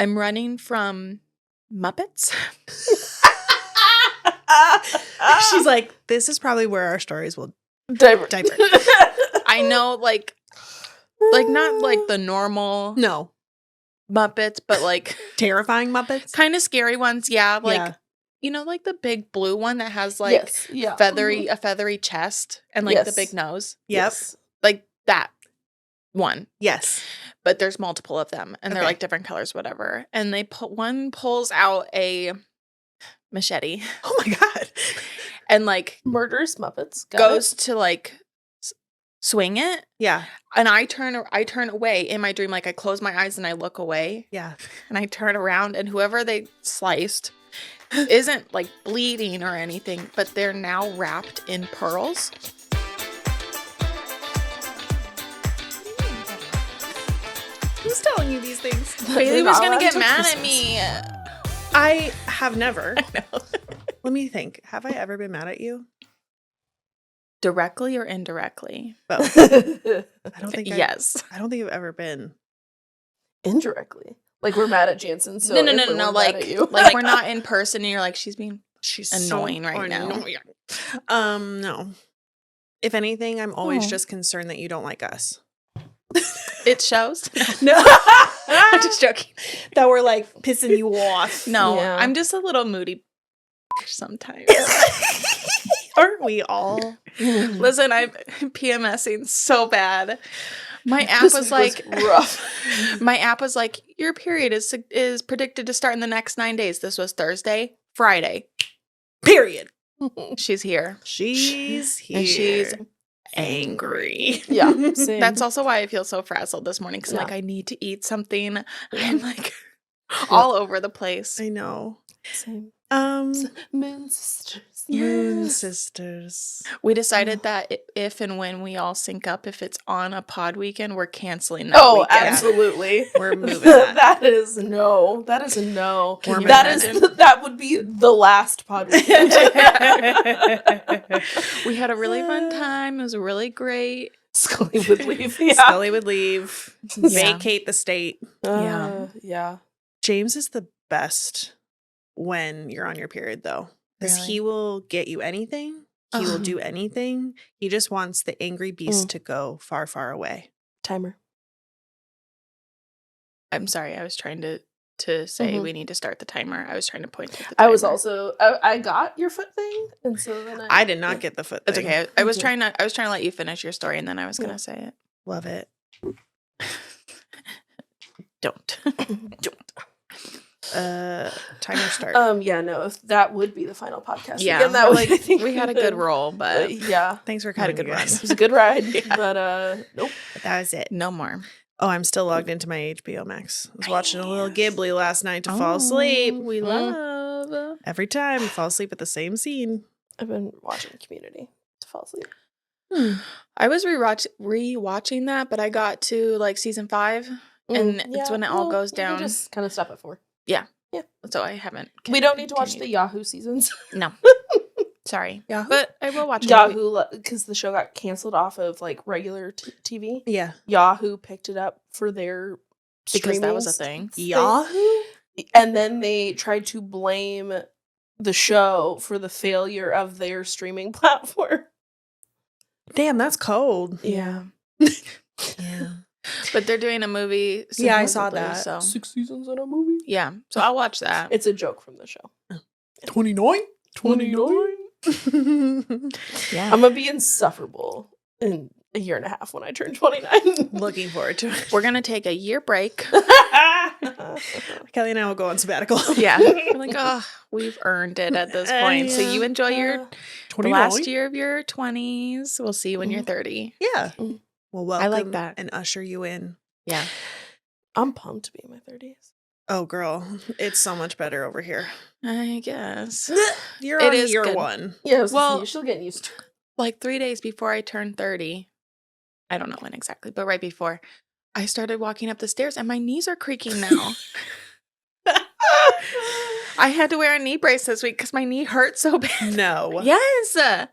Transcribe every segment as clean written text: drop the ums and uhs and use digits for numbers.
I'm running from Muppets. She's like, this is probably where our stories will Divert. I know, like not like the normal No. Muppets, but like Terrifying Muppets? kind of scary ones. Yeah. Like, Yeah. you know, like the big blue one that has like Yeah. a feathery chest and like the big nose. Yep. Yes. Like that one. Yes. But there's multiple of them and they're Okay. like different colors, whatever. And one pulls out a machete Oh my God. and like Murderous Muppets. Got goes it. to like swing it. Yeah. And I turn away in my dream. Like I close my eyes and I look away Yeah. and I turn around and whoever they sliced isn't like bleeding or anything, but they're now wrapped in pearls. Who's telling you these things? Bailey was going to get Until mad Christmas. at me. I have never. I know. Let me think. Have I ever been mad at you? Directly or indirectly? Both. I don't think. Yes. I don't think I've ever been. Indirectly. Like we're mad at Jansen. So No. if we're mad Like, at you. like we're not in person and you're like, she's She's annoying so right now. annoying. No. If anything, I'm always Oh. just concerned that you don't like us. It shows. No. I'm just joking. That we're like pissing you off. No, Yeah. I'm just a little moody sometimes. Aren't we all? Listen, I'm PMSing so bad. My app This was week like rough. my app was like, your period is predicted to start in the next 9 days. This was Thursday, Friday. Period. She's here. She's here. And she's angry. Yeah. Same. That's also why I feel so frazzled this morning because Yeah. like I need to eat something. I'm like all over the place. I know. Same. Moon Moon sisters. sisters. We decided that if and when we all sync up, if it's on a pod weekend, we're canceling that Oh, weekend. absolutely. We're moving that. That is a no. Can you That imagine? that would be the last pod weekend. We had a really fun time. It was really great. Scully would leave. Yeah. Scully would leave. Yeah. Vacate the state. Yeah. James is the best when you're on your period, though. Because Really? he will get you anything. He will do anything. He just wants the angry beast to go far, far away. Timer. I'm sorry. I was trying to say we need to start the timer. I was trying to point to the timer. I was also I got your foot thing, and so then I did not get the foot It's thing. okay. I was trying to let you finish your story and then I was gonna say it. Love it. Don't. Timer start. Yeah, no, if that would be the final podcast. Yeah. Again, that would, like I think we had a good roll, but yeah, Thanks for had a coming, good you run. guys. it was a good ride, Yeah. but nope. That was it. no more. Oh, I'm still logged into my HBO Max. I was watching a little Ghibli last night to fall asleep. We love. Every time, fall asleep at the same scene. I've been watching Community to fall asleep. I was rewatching that, but I got to like season 5, and it's when it all goes down. We just kind of stop at 4. So I haven't. We don't need to watch the continued. Yahoo seasons. No, sorry, Yahoo? but I will watch it. Yahoo, because the show got canceled off of like regular TV. Yeah. Yahoo picked it up for their because that was a streaming thing. Yahoo? And then they tried to blame the show for the failure of their streaming platform. Damn, that's cold. Yeah. Yeah. But they're doing a movie. Yeah, I saw supposedly, that. So 6 seasons in a movie. yeah, so I'll watch that. It's a joke from the show. 29? 29. Yeah, I'm gonna be insufferable in a year and a half when I turn 29. Looking forward to it. we're gonna take a year break. Kelly and I will go on sabbatical. Yeah, we're like, oh, we've earned it at this point. So Yeah. you enjoy the 29? last year of your 20s. We'll see you when you're 30. Yeah. Mm. We'll welcome I like that. and usher you in. Yeah, I'm pumped to be in my 30s. Oh, girl. It's so much better over here. I guess. You're It on is year good. 1. Yeah, Well- you're still getting used to it. Like 3 days before I turned 30, I don't know when exactly, but right before, I started walking up the stairs and my knees are creaking now. I had to wear a knee brace this week because my knee hurt so bad. No. Yes.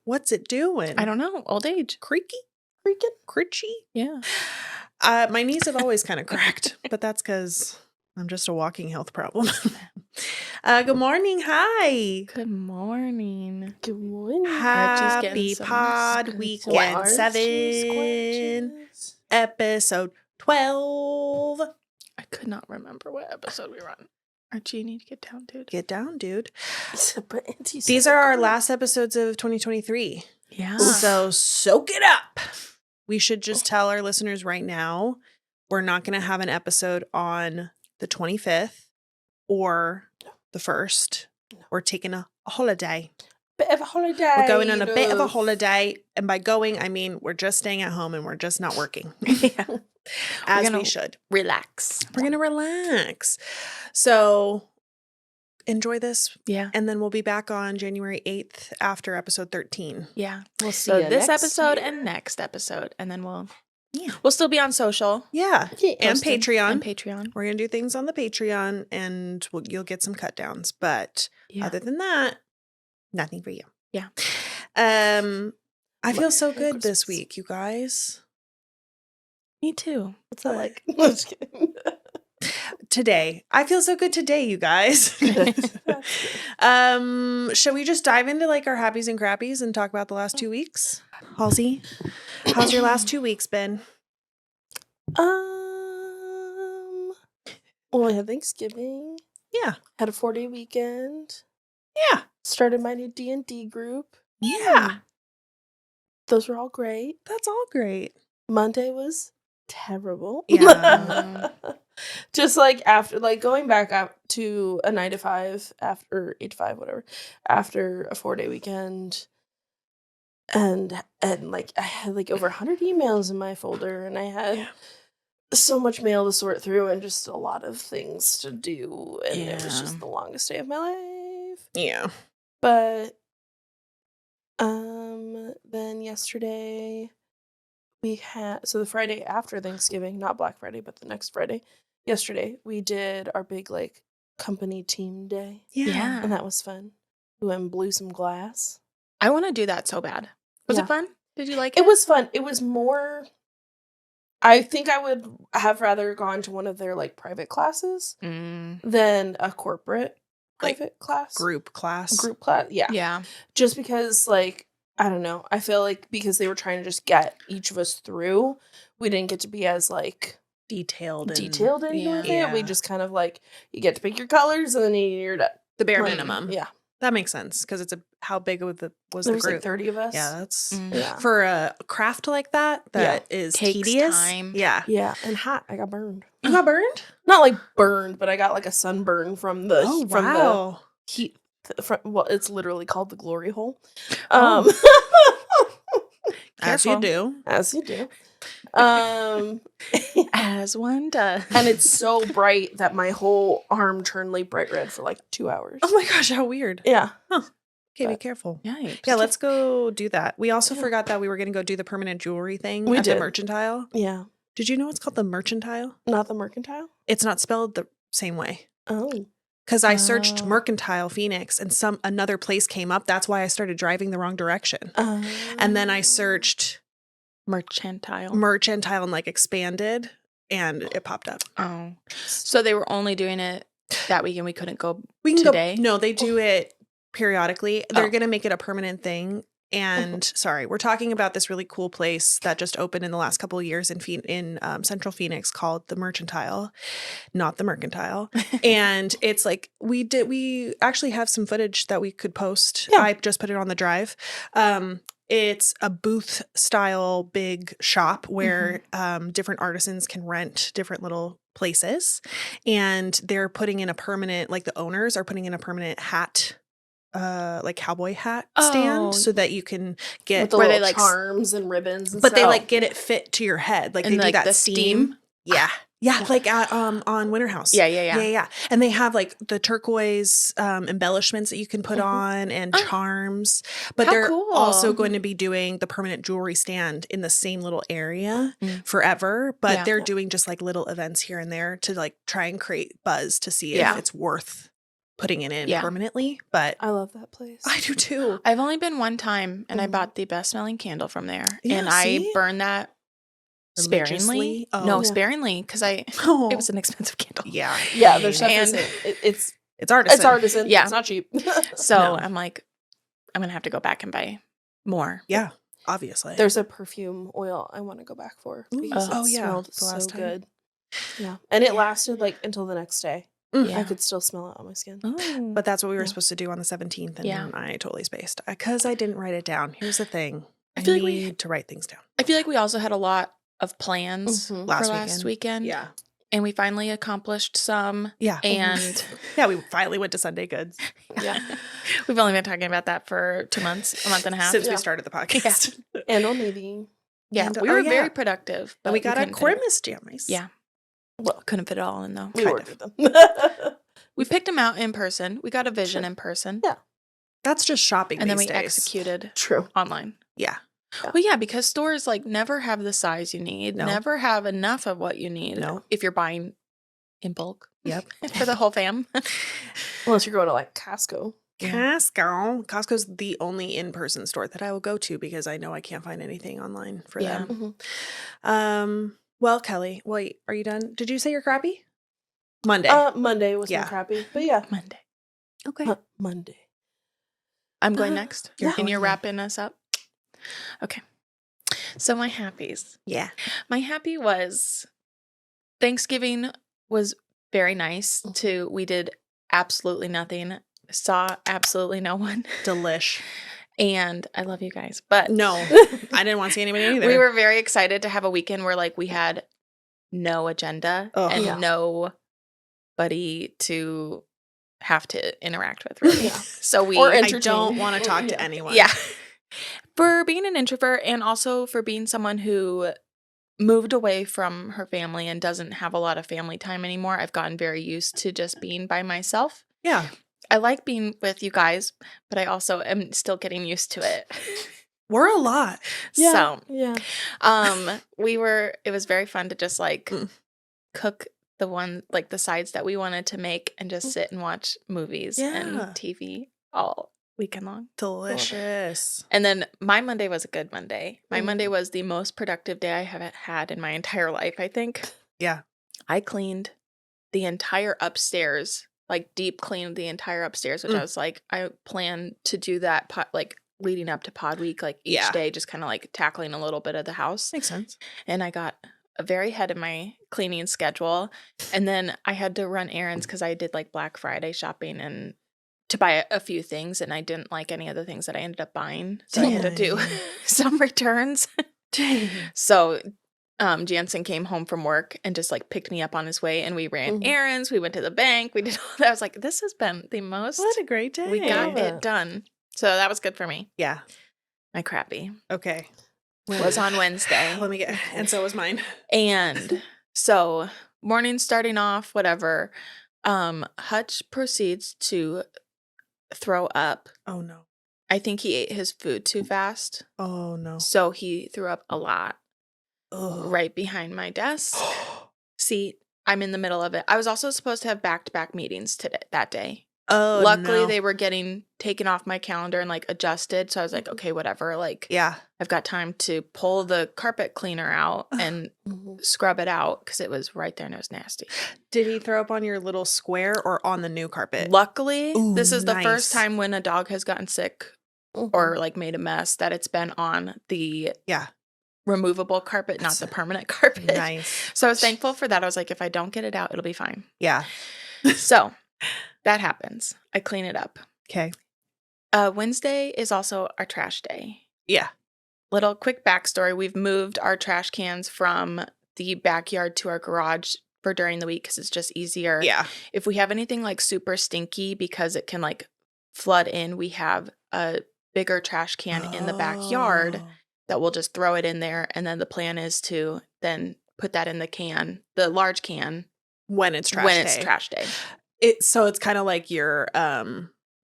What's it doing? I don't know. Old age. Creaky? Freaking. Critchy? Yeah. My knees have always kind of cracked, but that's because I'm just a walking health problem. Good morning. Hi. Good morning. Good morning. Archie's getting Happy some Pod scratches. Weekend Archie 7, scratches. episode 12. I could not remember what episode we were on. Archie, you need to get down, dude. Get down, dude. But Auntie's These so are our cool. last episodes of 2023. Yeah. So soak it up. We should just tell our listeners right now, we're not going to have an episode on the 25th or the 1st. We're taking a holiday. Bit of a holiday. We're going on a bit of a love. holiday. And by going, I mean we're just staying at home and we're just not working. Yeah. As gonna we should. Relax. We're going to relax. So enjoy this. Yeah. And then we'll be back on January 8th after episode 13. Yeah. We'll see So ya this next episode year. and next episode. And then we'll Yeah. still be on social. Yeah. Yeah. And posted Patreon. And Patreon. We're going to do things on the Patreon and you'll get some cut downs. But Yeah. other than that, nothing for you. Yeah. I feel so Merry good this Christmas. week, you guys. Me too. What's that like? I'm just kidding. Today. I feel so good today, you guys. Shall we just dive into like our happies and crappies and talk about the last 2 weeks? Halsey, how's your last 2 weeks been? Well, I had Thanksgiving. Yeah. Had a 4-day weekend. Yeah. Started my new D&D group. Yeah. Those were all great. That's all great. Monday was terrible. Yeah. Just like after, like going back up to a 9 to 5 after, or 8 to 5, whatever, after a 4-day weekend. And like I had like over 100 emails in my folder and I had so much mail to sort through and just a lot of things to do. And it was just the longest day of my life. Yeah. But then yesterday we had, so the Friday after Thanksgiving, not Black Friday, but the next Friday, yesterday we did our big like company team day. Yeah. And that was fun. We went and blew some glass. I want to do that so bad. Was Yeah. it fun? Did you like it? It was fun. It was more, I think I would have rather gone to one of their like private classes than a corporate Like, private class. Group class. Group class. Yeah. Yeah. Just because like, I don't know. I feel like because they were trying to just get each of us through, we didn't get to be as like Detailed with yeah. it. We just kind of like, you get to pick your colors and then you're done. the bare Like, minimum. Yeah. That makes sense because it's how big was There the was group? like 30 of us. Yeah, that's Yeah. for a craft like that is Takes tedious. time. Yeah. Yeah. And hot. I got burned. You got burned? Not like burned, but I got like a sunburn from the wow. heat. Well, it's literally called the glory hole. Oh. As you Careful. do. As you do. As one does. And it's so bright that my whole arm turned like bright red for like 2 hours. Oh my gosh, how weird. Yeah. Okay, be But- careful. Yikes. Yeah, let's go do that. We also Yeah. forgot that we were going to go do the permanent jewelry thing We at did. the mercantile. Yeah. Did you know it's called the mercantile? Not the mercantile? It's not spelled the same way. Oh. Because I searched Oh. mercantile Phoenix and another place came up. That's why I started driving the wrong direction. And then I searched Mercantile. mercantile and like expanded and it popped up. Oh. So they were only doing it that weekend. We couldn't go We can today? go. No, they do it periodically. They're Oh. going to make it a permanent thing. And sorry, we're talking about this really cool place that just opened in the last couple of years in Central Phoenix called the Mercantile, not the Mercantile. And it's like we actually have some footage that we could post. Yeah. I just put it on the drive. It's a booth style big shop where different artisans can rent different little places, and they're putting in a permanent, like the owners are putting in a permanent hat, like cowboy hat stand, Oh. so that you can get with the where they, little like, charms and ribbons and but stuff. they like get it fit to your head, like And, they do like, that the steam. Yeah. Yeah, like at on Winter House. Yeah. Yeah. And they have like the turquoise embellishments that you can put on and charms. But How they're cool. also going to be doing the permanent jewelry stand in the same little area forever. But Yeah. they're doing just like little events here and there to like try and create buzz to see Yeah. if it's worth putting it in Yeah. permanently. But I love that place. I do too. I've only been one time and I Mhm. bought the best smelling candle from there. Yeah, and I see? burned that sparingly. Religiously? Oh. No, Yeah. sparingly, because it Oh. was an expensive candle. Yeah. Yeah, their stuff And- isn't. It's artisan. It's artisan. Yeah. It's not cheap. So No. I'm like, I'm gonna have to go back and buy more. Yeah, obviously. There's a perfume oil I want to go back for Ooh. because Oh, it yeah, smelled the last so time. good. Yeah, and it lasted like until the next day. Mm. I could still smell it on my skin. Oh. But that's what we were Yeah. supposed to do on the 17th, and Yeah. I totally spaced because I didn't write it down. Here's the thing: I I feel like need to write things down. I feel like we also had a lot of plans Mhm. for last weekend. Yeah, And we finally accomplished some. yeah, And yeah. We finally went to Sunday Goods Yeah, we've only been talking about that for 2 months, a month and a half. since we Yeah. started the podcast. and Old Navy. Yeah, And- we oh, were yeah. very productive. But And we got a couldn't fit it- Cormus jammies. Yeah. Well, Couldn't fit it all in though. we kind ordered them. We picked them out in person. We got a vision Sure. in person. Yeah. That's just shopping. And then these we days. executed True. online. Yeah, Well, yeah, because stores like never have the size you need, No. never have enough of what you need. No. If you're buying in bulk. Yep. For the whole fam. Unless you're going to like Costco. Costco's the only in-person store that I will go to because I know I can't find anything online for Yeah. them. Mhm. Well, Kelly, wait, are you done? Did you say you're crappy? Monday. Monday was Yeah. my crappy, but yeah, Monday. Okay. Monday. I'm going next. You're And going you're next. wrapping us up. Okay. So my happies. Yeah. My happy was Thanksgiving was very nice too. We did absolutely nothing. Saw absolutely no one. Delish. And I love you guys. But No, I didn't want to see anybody either. we were very excited to have a weekend where like we had no agenda Oh. and Yeah. nobody to have to interact with really. Yeah. So we Or I entertain. don't want to talk Yeah. to anyone. yeah. For being an introvert and also for being someone who moved away from her family and doesn't have a lot of family time anymore, I've gotten very used to just being by myself. Yeah. I like being with you guys, but I also am still getting used to it. We're a lot. Yeah. So, Yeah. it was very fun to just like Mm. cook the sides that we wanted to make and just sit and watch movies and Yeah. TV all weekend long. Delicious. And then my Monday was a good Monday. My Mm. Monday was the most productive day I have had in my entire life, I think. Yeah. I cleaned the entire upstairs, like deep cleaned the entire upstairs, which Mm. I was like, I plan to do that like leading up to pod week, like each Yeah. day, just kind of like tackling a little bit of the house. Makes sense. And I got very ahead of my cleaning schedule. And then I had to run errands because I did like Black Friday shopping and to buy a few things. And I didn't like any of the things that I ended up buying. So I had to do Dang. some returns. Dang. So Jansen came home from work and just like picked me up on his way and we ran Mhm. errands. We went to the bank. We did all that. I was like, this has been the most What a great day. we got love it it. done. So that was good for me. Yeah. My crappy Okay. was on Wednesday. Let me get, and so was mine. And so morning starting off, whatever. Hutch proceeds to throw up. Oh no. I think he ate his food too fast. Oh no. So he threw up a lot Ugh. right behind my desk seat. I'm in the middle of it. I was also supposed to have back-to-back meetings that day. Oh, Luckily, no. they were getting taken off my calendar and like adjusted. So I was like, okay, whatever. Like, Yeah. I've got time to pull the carpet cleaner out and Mhm. scrub it out because it was right there and it was nasty. Did he throw up on your little square or on the new carpet? Luckily, Ooh, this is the nice. first time when a dog has gotten sick Mhm. or like made a mess that it's been on the Yeah. removable carpet, not the permanent carpet. Nice. So I was thankful for that. I was like, if I don't get it out, it'll be fine. Yeah. So that happens. I clean it up. Okay. Wednesday is also our trash day. Yeah. Little quick backstory. We've moved our trash cans from the backyard to our garage for during the week because it's just easier. Yeah. If we have anything like super stinky because it can like flood in, we have a bigger trash can in the backyard Oh. that we'll just throw it in there. And then the plan is to then put that in the can, the large can, When it's trash when day. it's trash day. So it's kind of like your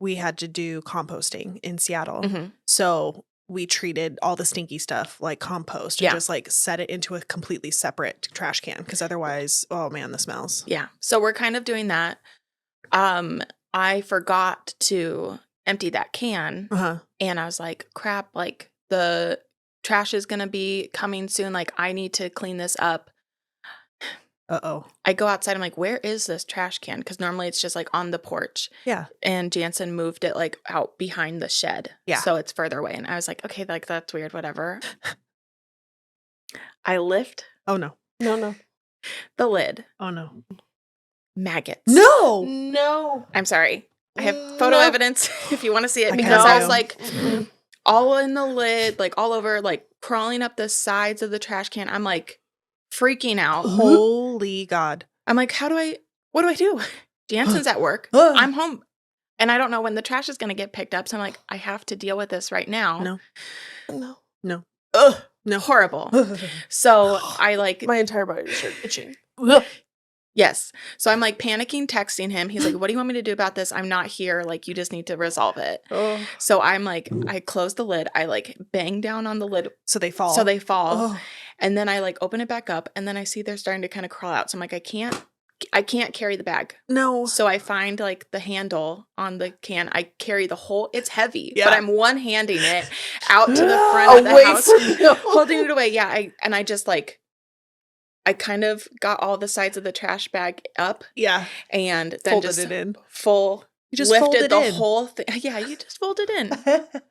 we had to do composting in Seattle. Mhm. So we treated all the stinky stuff like compost and Yeah. just like set it into a completely separate trash can because otherwise, oh man, the smells. Yeah. So we're kind of doing that. I forgot to empty that can Uh-huh. and I was like, crap, like the trash is going to be coming soon. Like, I need to clean this up. Uh-oh. I go outside. I'm like, where is this trash can? Because normally it's just like on the porch. Yeah. And Jansen moved it like out behind the shed. Yeah. So it's further away. And I was like, okay, like that's weird, whatever. I lift Oh, no. No. the lid. Oh, no. Maggots. No! No. I'm sorry. I have photo No. evidence if you want to see it. I Because can I was too. like all in the lid, like all over, like crawling up the sides of the trash can. I'm like freaking out. Holy God. I'm like, what do I do? Jansen's at work. Ugh. I'm home. And I don't know when the trash is going to get picked up. So I'm like, I have to deal with this right now. No. Ugh. No. Horrible. So I like, My entire body just started itching. yes. So I'm like panicking, texting him. He's like, what do you want me to do about this? I'm not here. Like, you just need to resolve it. Oh. So I'm like, I close the lid. I like bang down on the lid. So they fall. So they fall. Oh. And then I like open it back up. And then I see they're starting to kind of crawl out. So I'm like, I can't carry the bag. No. So I find like the handle on the can. I carry the whole, it's heavy, Yeah. but I'm one-handing it out to the front of the Away house, from you. holding it away. Yeah. I just like, I kind of got all the sides of the trash bag up Yeah. and then Folded just it in. full, You just lifted folded the in. whole thing. Yeah, you just folded in.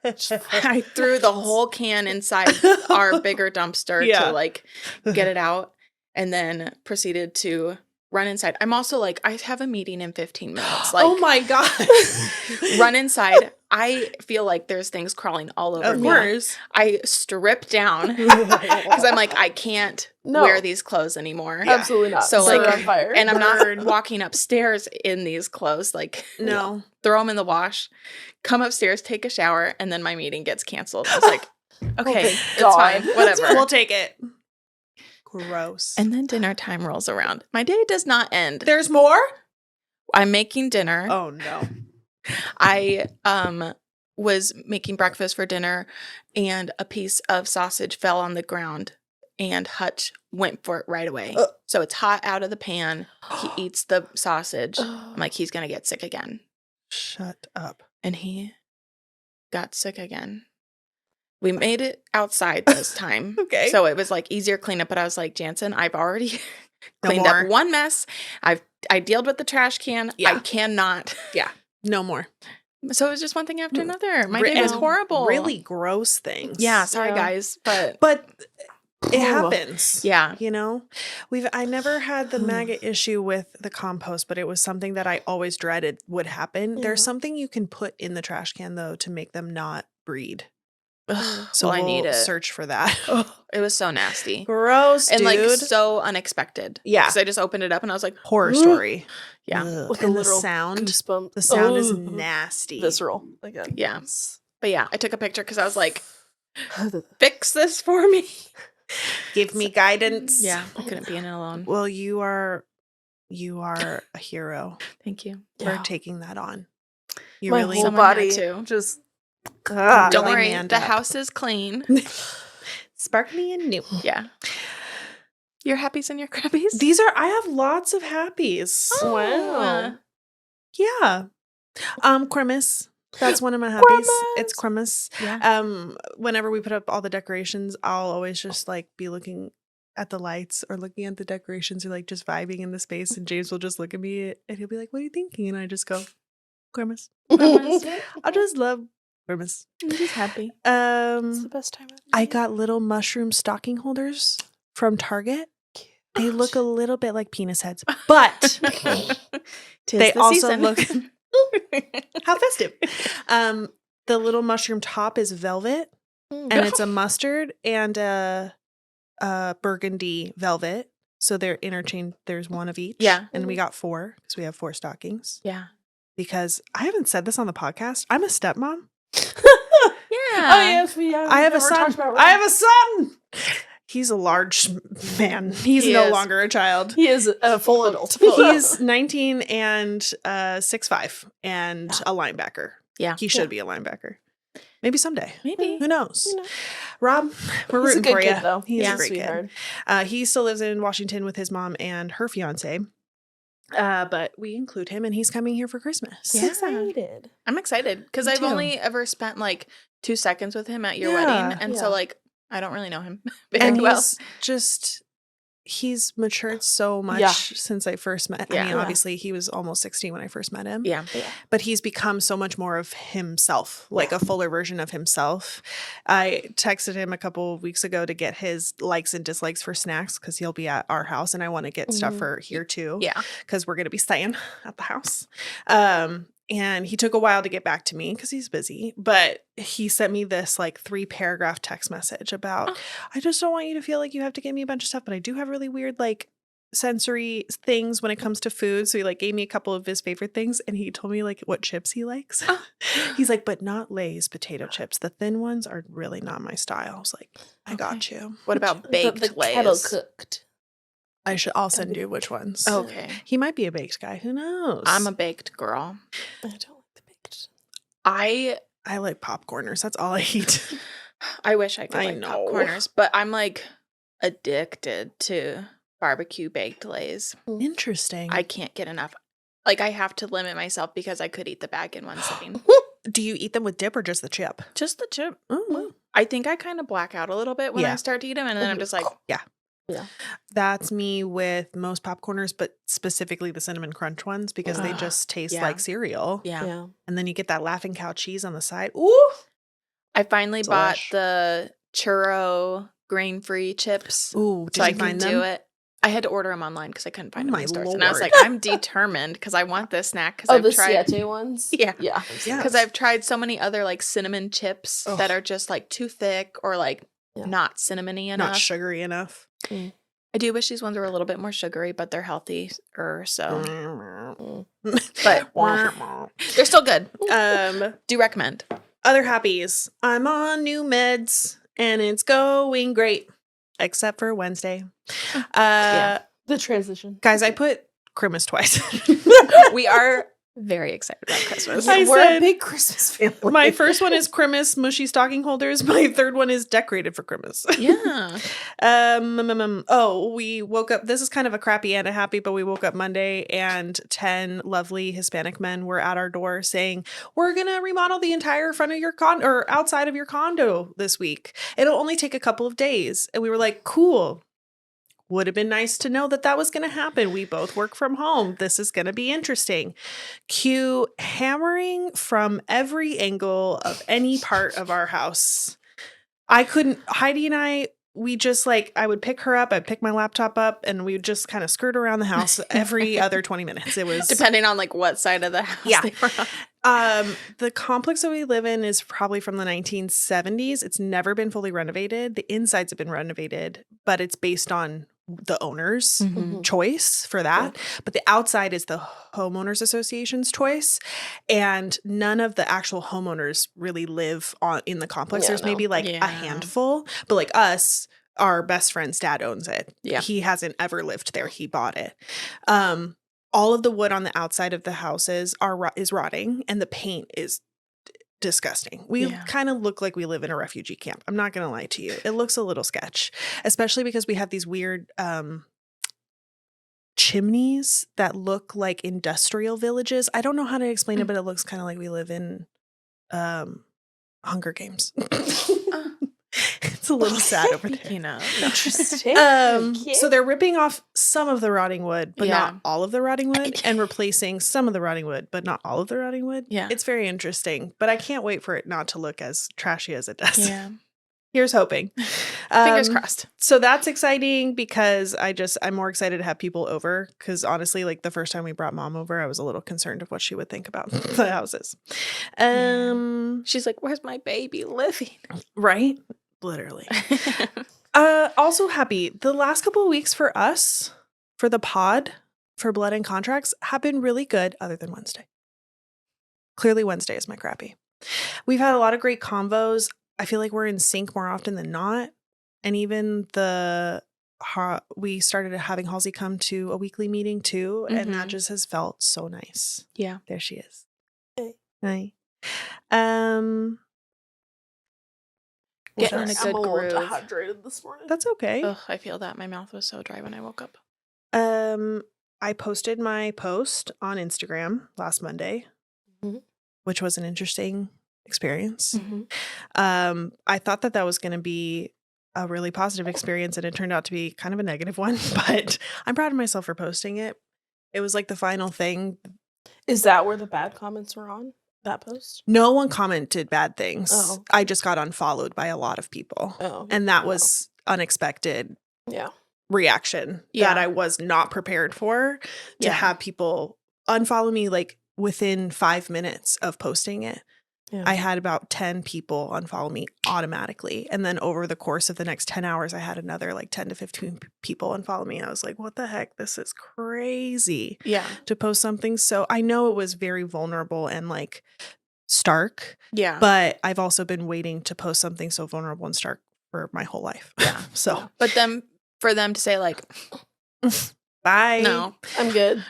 I threw the whole can inside our bigger dumpster Yeah. to like get it out and then proceeded to run inside. I'm also like, I have a meeting in 15 minutes. Like, oh my God. run inside. I feel like there's things crawling all over Of me. course. I strip down because I'm like, I can't No. wear these clothes anymore. Yeah. Absolutely not. So, Set like, it on fire. And I'm Burn. not walking upstairs in these clothes. Like, No. throw them in the wash, come upstairs, take a shower, and then my meeting gets canceled. I was like, okay, thank it's God. fine, whatever. We'll take it. Gross. And then dinner time rolls around. My day does not end. there's more? I'm making dinner. Oh, no. I was making breakfast for dinner and a piece of sausage fell on the ground and Hutch went for it right away. So it's hot out of the pan. He eats the sausage. I'm like, he's going to get sick again. Shut up. And he got sick again. We made it outside this time. Okay. So it was like easier cleanup, but I was like, Jansen, I've already No cleaned more. up one mess. I dealt with the trash can. Yeah. I cannot. Yeah. No more. So it was just one thing after another. My day was And horrible. Really gross things. Yeah, sorry Yeah. guys, but But it Oh. happens. yeah. You know, I never had the maggot issue with the compost, but it was something that I always dreaded would happen. Yeah. There's something you can put in the trash can though to make them not breed. Ugh, So well, I we'll need it. search for that. It was so nasty. Gross, And dude. like so unexpected. Yeah. Because I just opened it up and I was like, Horror story. yeah. Ugh. With a And the literal sound. goosebump. The sound is Ugh. nasty. Visceral. Again. Yeah. But yeah, I took a picture because I was like, fix this for me. Give me guidance. Yeah, I couldn't be in it alone. Well, you are a hero Thank you. Yeah. for taking that on. You My really whole Someone had body to. just. Don't Really worry, manned the up. house is clean. sparkly and new. Yeah. Your happies and your crappies? I have lots of happies. Oh, Wow. Yeah. Christmas. That's one of my happies. It's Christmas. yeah. Whenever we put up all the decorations, I'll always just like be looking at the lights or looking at the decorations or like just vibing in the space. And James will just look at me and he'll be like, "What are you thinking?" And I just go, Christmas. I just love Christmas. I'm just happy. It's the best time of the I year. got little mushroom stocking holders from Target. They look a little bit like penis heads, but Tis they the also season. look how festive. The little mushroom top is velvet, and it's a mustard and a burgundy velvet. So they're interchanged. There's one of each. Yeah. And we got 4 because we have 4 stockings. Yeah. Because I haven't said this on the podcast. I'm a stepmom. Yeah. Oh yes, we have. I have a never son. talked about I have a son. He's a large man. He's He no is. longer a child. He is a full adult. He's 19 and 6'5" and a linebacker. Yeah. He should be a linebacker. Maybe someday. Maybe. Who knows? You know. Rob, we're He's a rooting good for kid, you. though. He's Yeah. a great Sweetheart. kid. He still lives in Washington with his mom and her fiance. But we include him and he's coming here for Christmas. Yeah. Excited. I'm excited because Me I've too. only ever spent like 2 seconds with him at your Yeah. wedding. And Yeah. so like I don't really know him very And well. he's matured so much Yeah. since I first met. I Yeah. mean, Yeah. obviously he was almost 16 when I first met him. Yeah. Yeah. But he's become so much more of himself, like a fuller version of himself. I texted him a couple of weeks ago to get his likes and dislikes for snacks because he'll be at our house and I want to get stuff for here too. Yeah. Because we're going to be staying at the house. And he took a while to get back to me because he's busy. But he sent me this like 3-paragraph text message about, I just don't want you to feel like you have to get me a bunch of stuff, but I do have really weird like sensory things when it comes to food. So he like gave me a couple of his favorite things and he told me like what chips he likes. He's like, but not Lay's potato chips. The thin ones are really not my style. I was like, I got you. What about baked the Lay's? kettle cooked. I'll send you which ones. Okay. He might be a baked guy. Who knows? I'm a baked girl. I don't like the baked. I like popcorners. That's all I eat. wish I could I like know. popcorners, but I'm like addicted to barbecue baked Lay's. Interesting. I can't get enough. Like I have to limit myself because I could eat the bag in one sitting. Do you eat them with dip or just the chip? Just the chip. Oh, wow. I think I kind of black out a little bit when Yeah. I start to eat them, and then I'm just like, Yeah. That's me with most popcorners, but specifically the cinnamon crunch ones because they Ugh, just taste yeah. like cereal. yeah. Yeah. And then you get that Laughing Cow cheese on the side. Ooh. I finally bought Delish. the churro grain-free chips, Ooh, did so I you can find them? do it. I had to order them online because I couldn't find Oh them my in stores, and I was Lord. like, I'm determined because I want this snack because Oh, I've the tried. Siete ones? Yeah. Yeah. Yeah. Because I've tried so many other like cinnamon chips Ugh. that are just like too thick or like Yeah. not cinnamony enough. Not sugary enough. I do wish these ones were a little bit more sugary, but they're healthier, so Mm. but they're still good. um, Do recommend. other happies. I'm on new meds and it's going great, except for Wednesday. Yeah. The transition. Guys, I put Christmas twice. We are very excited about Christmas. I We're said- a big Christmas family. My first one is Christmas mushy stocking holders. My third one is decorated for Christmas. Yeah. Oh, we woke up. This is kind of a crappy and a happy, but we woke up Monday and 10 lovely Hispanic men were at our door saying, we're going to remodel the entire front of your condo or outside of your condo this week. It'll only take a couple of days. And we were like, cool. Would have been nice to know that that was going to happen. We both work from home. This is going to be interesting. Cue hammering from every angle of any part of our house. Heidi and I, we just like, I would pick her up, I'd pick my laptop up, and we would just kind of skirt around the house every other 20 minutes. It was Depending on like what side of the house Yeah. they were on. the complex that we live in is probably from the 1970s. It's never been fully renovated. The insides have been renovated, but it's based on the owner's Mhm. choice for that. But the outside is the homeowners association's choice, and none of the actual homeowners really live in the complex. Yeah, There's maybe like Yeah. a handful, but like us, our best friend's dad owns it. Yeah. He hasn't ever lived there. He bought it. All of the wood on the outside of the houses is rotting, and the paint is disgusting. We Yeah. kind of look like we live in a refugee camp. I'm not going to lie to you. It looks a little sketch, especially because we have these weird chimneys that look like industrial villages. I don't know how to explain it, but it looks kind of like we live in Hunger Games. It's a little sad over there. You know. Interesting. So they're ripping off some of the rotting wood, but Yeah. not all of the rotting wood, and replacing some of the rotting wood, but not all of the rotting wood. Yeah. It's very interesting, but I can't wait for it not to look as trashy as it does. Yeah. Here's hoping. Fingers crossed. So that's exciting because I'm more excited to have people over because honestly, like the first time we brought mom over, I was a little concerned of what she would think about the houses. She's like, where's my baby living? Right? Literally. Also happy. The last couple of weeks for us, for the pod, for Blood and Contracts, have been really good other than Wednesday. Clearly Wednesday is my crappy. We've had a lot of great convos. I feel like we're in sync more often than not. And even we started having Halsey come to a weekly meeting too. And that Mhm. just has felt so nice. Yeah. There she is. Hey. Hi. Getting in a I'm good a little groove. dehydrated this morning. That's okay. Ugh, I feel that. My mouth was so dry when I woke up. I posted my post on Instagram last Monday, Mhm. which was an interesting experience. Mhm. I thought that was going to be a really positive experience, and it turned out to be kind of a negative one, but I'm proud of myself for posting it. It was like the final thing. Is that where the bad comments were on that post? No one commented bad things. Oh. I just got unfollowed by a lot of people. Oh. And that was unexpected reaction that I was not prepared for, to have people unfollow me like within 5 minutes of posting it. Yeah. I had about 10 people unfollow me automatically. And then over the course of the next 10 hours, I had another like 10 to 15 people unfollow me. I was like, what the heck? This is crazy. Yeah. To post something. So I know it was very vulnerable and like stark. Yeah. But I've also been waiting to post something so vulnerable and stark for my whole life. Yeah. So. But for them to say like, bye. No, I'm good.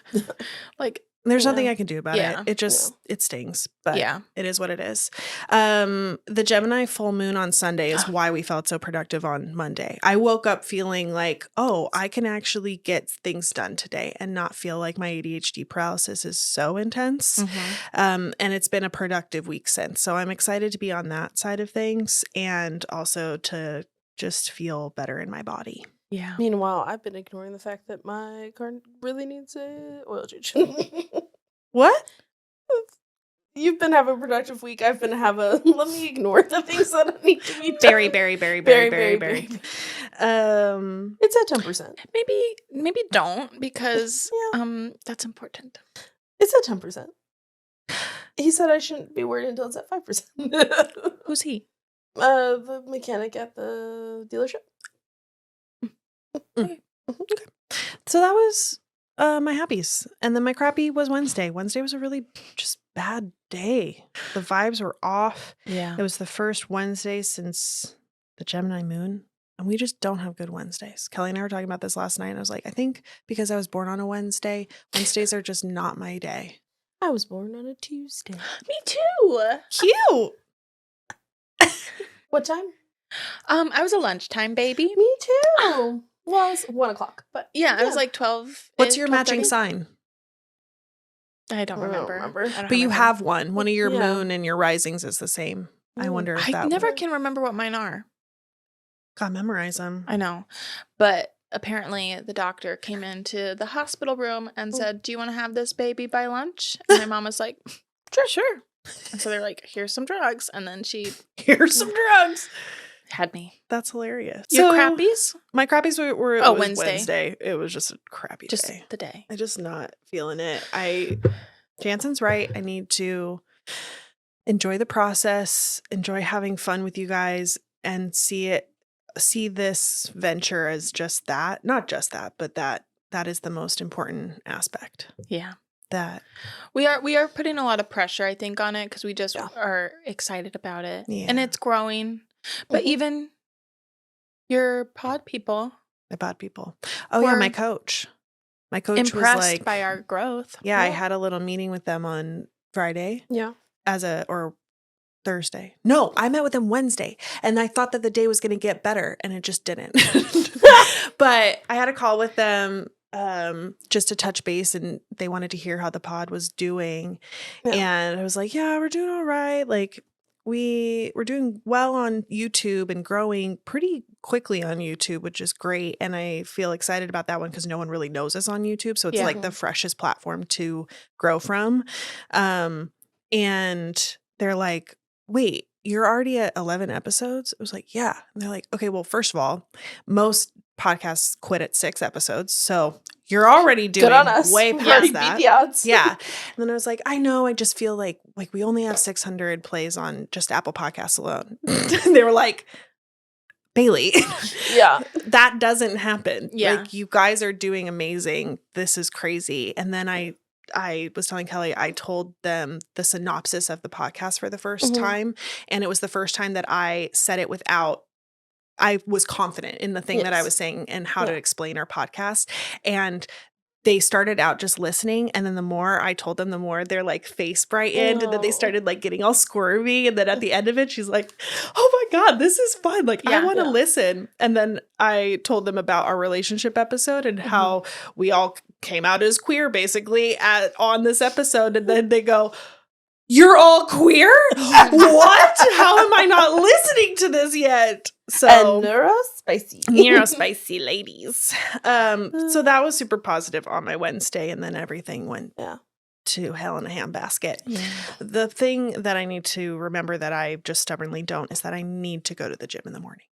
Like, there's nothing I can do about it. It just, it stings, but it is what it is. The Gemini full moon on Sunday is why we felt so productive on Monday. I woke up feeling like, oh, I can actually get things done today and not feel like my ADHD paralysis is so intense. And it's been a productive week since. So I'm excited to be on that side of things and also to just feel better in my body. Yeah. Meanwhile, I've been ignoring the fact that my car really needs a oil change. What? You've been having a productive week. I've been let me ignore the things that need to be done. Very. It's at 10%. Maybe don't, because that's important. It's at 10%. He said I shouldn't be worried until it's at 5%. Who's he? The mechanic at the dealership. Okay. So that was my happies. And then my crappy was Wednesday. Wednesday was a really just bad day. The vibes were off. Yeah. It was the first Wednesday since the Gemini moon. And we just don't have good Wednesdays. Kelli and I were talking about this last night. And I was like, I think because I was born on a Wednesday, Wednesdays are just not my day. I was born on a Tuesday. Me too. Cute. What time? I was a lunchtime baby. Me too. Well, it's 1 o'clock, but I was like 12. What's your matching sign? I don't remember. But you have one. One of your moon and your risings is the same. I wonder if I never can remember what mine are. Gotta memorize them. I know. But apparently the doctor came into the hospital room and said, do you want to have this baby by lunch? And my mom was like, sure. And so they're like, here's some drugs. And then here's some drugs. Had me. That's hilarious. Your crappies? My crappies were Wednesday. It was just a crappy just day. The day. I'm just not feeling it. Jansen's right. I need to enjoy the process, enjoy having fun with you guys, and see this venture as just that. Not just that, but that is the most important aspect. Yeah. That we are putting a lot of pressure, I think, on it because we just are excited about it. Yeah. And it's growing. But even your pod people. My pod people. Oh, yeah, my coach. My coach impressed was like, by our growth. Yeah, I had a little meeting with them on Friday. Yeah. Or Thursday. No, I met with them Wednesday. And I thought that the day was going to get better, and it just didn't. But I had a call with them just to touch base, and they wanted to hear how the pod was doing. Yeah. And I was like, yeah, we're doing all right. Like, we're doing well on YouTube and growing pretty quickly on YouTube, which is great. And I feel excited about that one because no one really knows us on YouTube. So it's like the freshest platform to grow from. And they're like, wait, you're already at 11 episodes? I was like, yeah. And they're like, okay, well, first of all, most podcasts quit at 6 episodes. So you're already doing way past that. Beat the odds. Yeah. And then I was like, I know, I just feel like we only have 600 plays on just Apple Podcasts alone. They were like, Bailey, that doesn't happen. Yeah. Like, you guys are doing amazing. This is crazy. And then I was telling Kelli, I told them the synopsis of the podcast for the first time. And it was the first time that I said it without, I was confident in the thing that I was saying and how to explain our podcast. And they started out just listening. And then the more I told them, the more their like face brightened. And then they started like getting all squirmy. And then at the end of it, she's like, oh my God, this is fun. Like, I want to listen. And then I told them about our relationship episode and how we all came out as queer basically on this episode. And then they go, you're all queer? What? How am I not listening to this yet? So neurospicy. neurospicy ladies. So that was super positive on my Wednesday, and then everything went to hell in a handbasket. Yeah. The thing that I need to remember that I just stubbornly don't is that I need to go to the gym in the morning.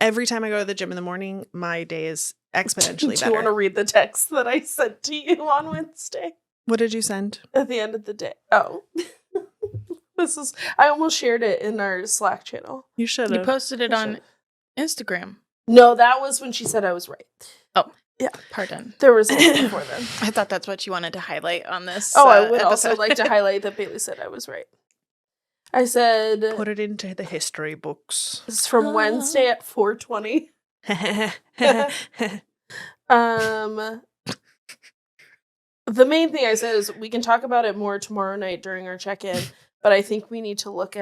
Every time I go to the gym in the morning, my day is exponentially Do you want to better. read the text that I sent to you on Wednesday? What did you send? At the end of the day. Oh. I almost shared it in our Slack channel. You should You have. posted it on Instagram. No, that was when she said I was right. Oh. Yeah. Pardon. There was something before then. I thought that's what you wanted to highlight on this I would episode. also like to highlight that Bailey said I was right. I said... Put it into the history books. It's from Wednesday at 4:20. The main thing I said is we can talk about it more tomorrow night during our check-in, but I think we need to look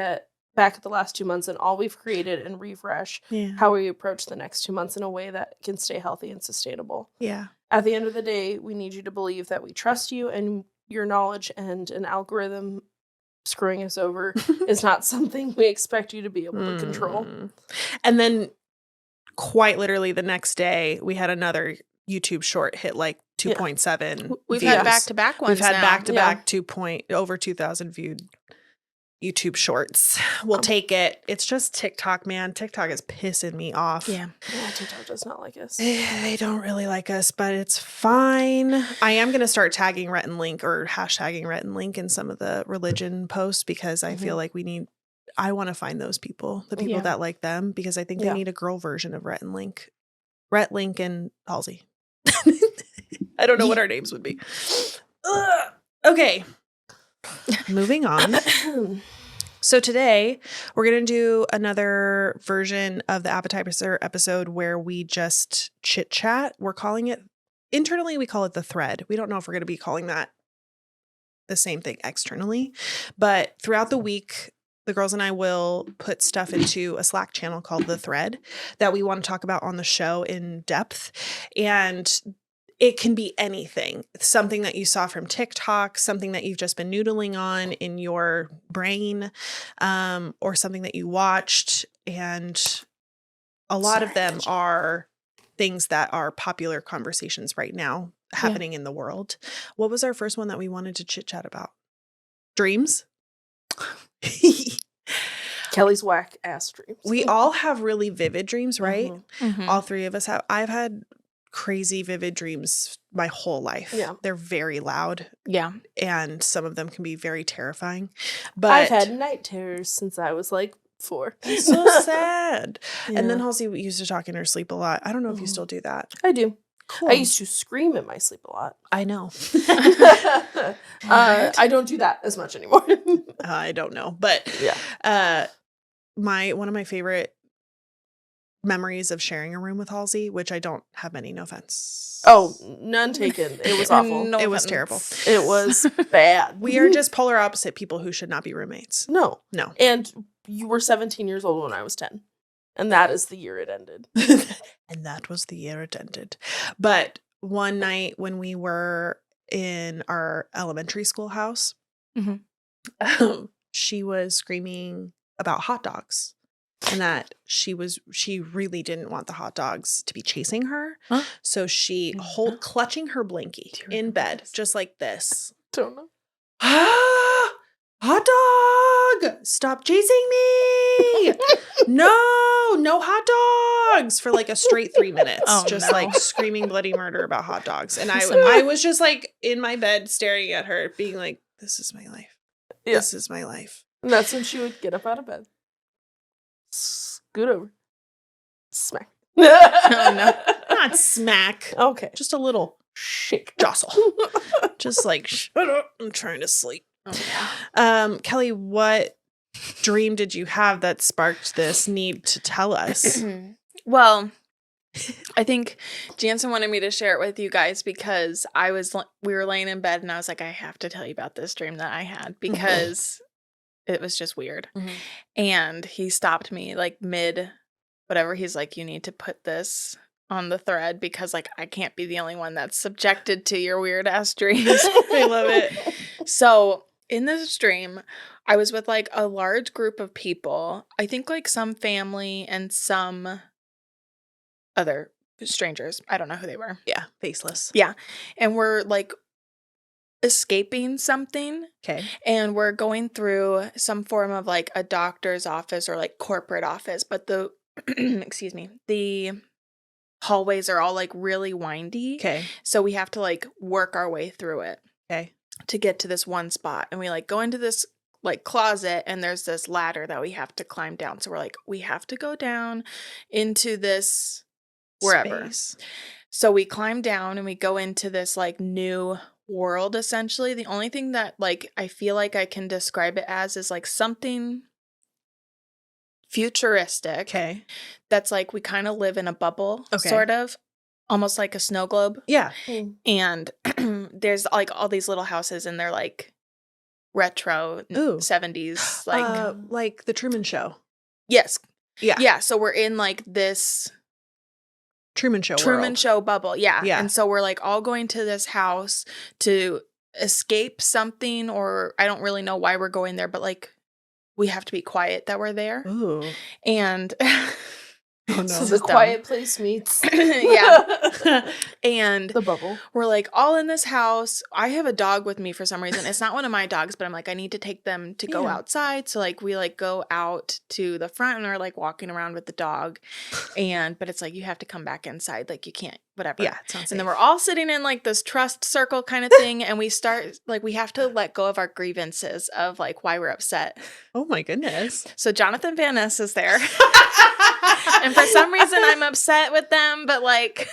back at the last 2 months and all we've created and refresh how we approach the next 2 months in a way that can stay healthy and sustainable. Yeah. At the end of the day, we need you to believe that we trust you and your knowledge, and an algorithm screwing us over is not something we expect you to be able to control. And then quite literally the next day, we had another YouTube short hit like 2.7. We've views. had back-to-back ones. We've had now. back-to-back over 2,000 viewed YouTube shorts. We'll take it. It's just TikTok, man. TikTok is pissing me off. Yeah. TikTok does not like us. They don't really like us, but it's fine. I am going to start tagging Rhett and Link or hashtagging Rhett and Link in some of the religion posts because I feel like I want to find those people, the people that like them, because I think they need a girl version of Rhett and Link. Rhett, Link, and Halsey. I don't know what our names would be. Okay. Moving on. So today we're going to do another version of the appetizer episode where we just chit chat. We're calling it, internally we call it the thread. We don't know if we're going to be calling that the same thing externally, but throughout the week, the girls and I will put stuff into a Slack channel called The Thread that we want to talk about on the show in depth. And it can be anything, something that you saw from TikTok, something that you've just been noodling on in your brain, or something that you watched. And a lot of them are things that are popular conversations right now happening in the world. What was our first one that we wanted to chit chat about? Dreams? Kelly's whack ass dreams. We all have really vivid dreams, right? Mhm. All three of us have. I've had crazy vivid dreams my whole life. Yeah. They're very loud. Yeah. And some of them can be very terrifying. But I've had night terrors since I was like 4. it's so sad. Yeah. And then Halsey used to talk in her sleep a lot. I don't know if you still do that. I do. Cool. I used to scream in my sleep a lot. I know. I don't do that as much anymore. I don't know. But Yeah. one of my favorite memories of sharing a room with Halsey, which I don't have many, no offense. Oh, none taken. It was awful. No It was offense. terrible. It was bad. We are just polar opposite people who should not be roommates. No. No. And you were 17 years old when I was 10. And that is the year it ended. And that was the year it ended. But one night when we were in our elementary school house, she was screaming about hot dogs. And that she really didn't want the hot dogs to be chasing her. Huh? So she clutching her blankie in bed, just like this. Don't know. Ah, hot dog! Stop chasing me! No hot dogs! For like a straight 3 minutes. Oh, just no. like screaming bloody murder about hot dogs. And I was just like in my bed staring at her, being like, this is my life. Yeah. This is my life. And that's when she would get up out of bed. Scoot over. Smack. Oh, no. Not smack. Okay. Just a little Shake. jostle. Just like, shut up. I'm trying to sleep. Oh, yeah. Kelly, what dream did you have that sparked this need to tell us? Well, I think Jansen wanted me to share it with you guys because we were laying in bed and I was like, I have to tell you about this dream that I had because it was just weird. And he stopped me like mid whatever. He's like, you need to put this on the thread because like I can't be the only one that's subjected to your weird ass dreams. I love it. So in this dream, I was with like a large group of people. I think like some family and some other strangers. I don't know who they were. Yeah, faceless. Yeah. And we're like escaping something. Okay. And we're going through some form of like a doctor's office or like corporate office. But the, excuse me, the hallways are all like really windy. Okay. So we have to like work our way through it. Okay. To get to this one spot. And we like go into this like closet and there's this ladder that we have to climb down. So we're like, we have to go down into this wherever. Space. So we climb down and we go into this like new world essentially. The only thing that like I feel like I can describe it as is like something futuristic. Okay. That's like we kind of live in a bubble, Okay. sort of. Almost like a snow globe. Yeah. And there's like all these little houses and they're like retro Ooh. 70s. Like the Truman Show. Yes. Yeah. Yeah. So we're in like this Truman Show world. Show bubble. Yeah. Yeah. And so we're like all going to this house to escape something, or I don't really know why we're going there, but like we have to be quiet that we're there. Ooh. And Oh no. So the Quiet Place meets yeah. And the bubble. we're like all in this house. I have a dog with me for some reason. It's not one of my dogs, but I'm like, I need to take them to go outside. So like we like go out to the front and we're like walking around with the dog. But it's like you have to come back inside. Like you can't, whatever. Yeah. It sounds And then we're all sitting in like this trust circle kind of thing. And we start like we have to let go of our grievances of like why we're upset. Oh my goodness. So Jonathan Van Ness is there. And for some reason I'm upset with them, but like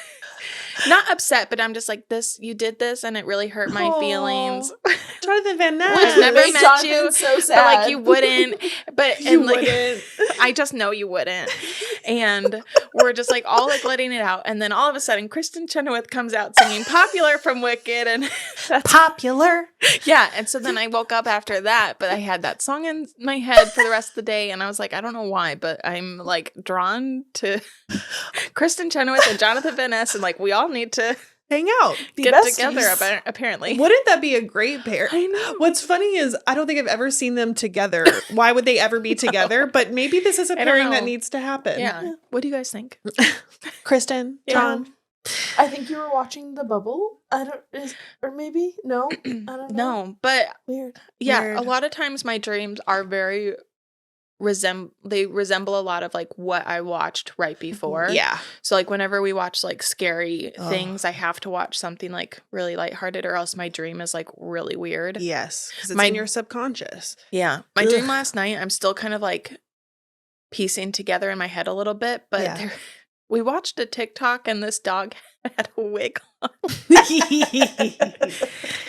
not upset, but I'm just like, you did this and it really hurt my feelings. Jonathan Van Ness. I've never met Jonathan you, so sad. but like you wouldn't. But You and like wouldn't. I just know you wouldn't. And we're just like all like letting it out. And then all of a sudden Kristen Chenoweth comes out singing Popular from Wicked, and that's Popular. yeah. And so then I woke up after that, but I had that song in my head for the rest of the day. And I was like, I don't know why, but I'm like drawn to Kristen Chenoweth and Jonathan Van Ness. And like, we all need to Hang out. get besties. together, apparently. Wouldn't that be a great pair? I know. What's funny is I don't think I've ever seen them together. Why would they ever be together? But maybe this is a I don't pairing that know. needs to happen. Yeah. What do you guys think? Kristen, Yeah. John. I think you were watching The Bubble. Or maybe no. I don't know. No, but Weird. yeah, Weird. a lot of times my dreams are very they resemble a lot of like what I watched right before. Yeah. So like whenever we watch like scary Oh. things, I have to watch something like really lighthearted, or else my dream is like really weird. Yes. Because it's My- in your subconscious. Yeah. My Ugh. dream last night, I'm still kind of like piecing together in my head a little bit, but Yeah. we watched a TikTok and this dog had a wig on.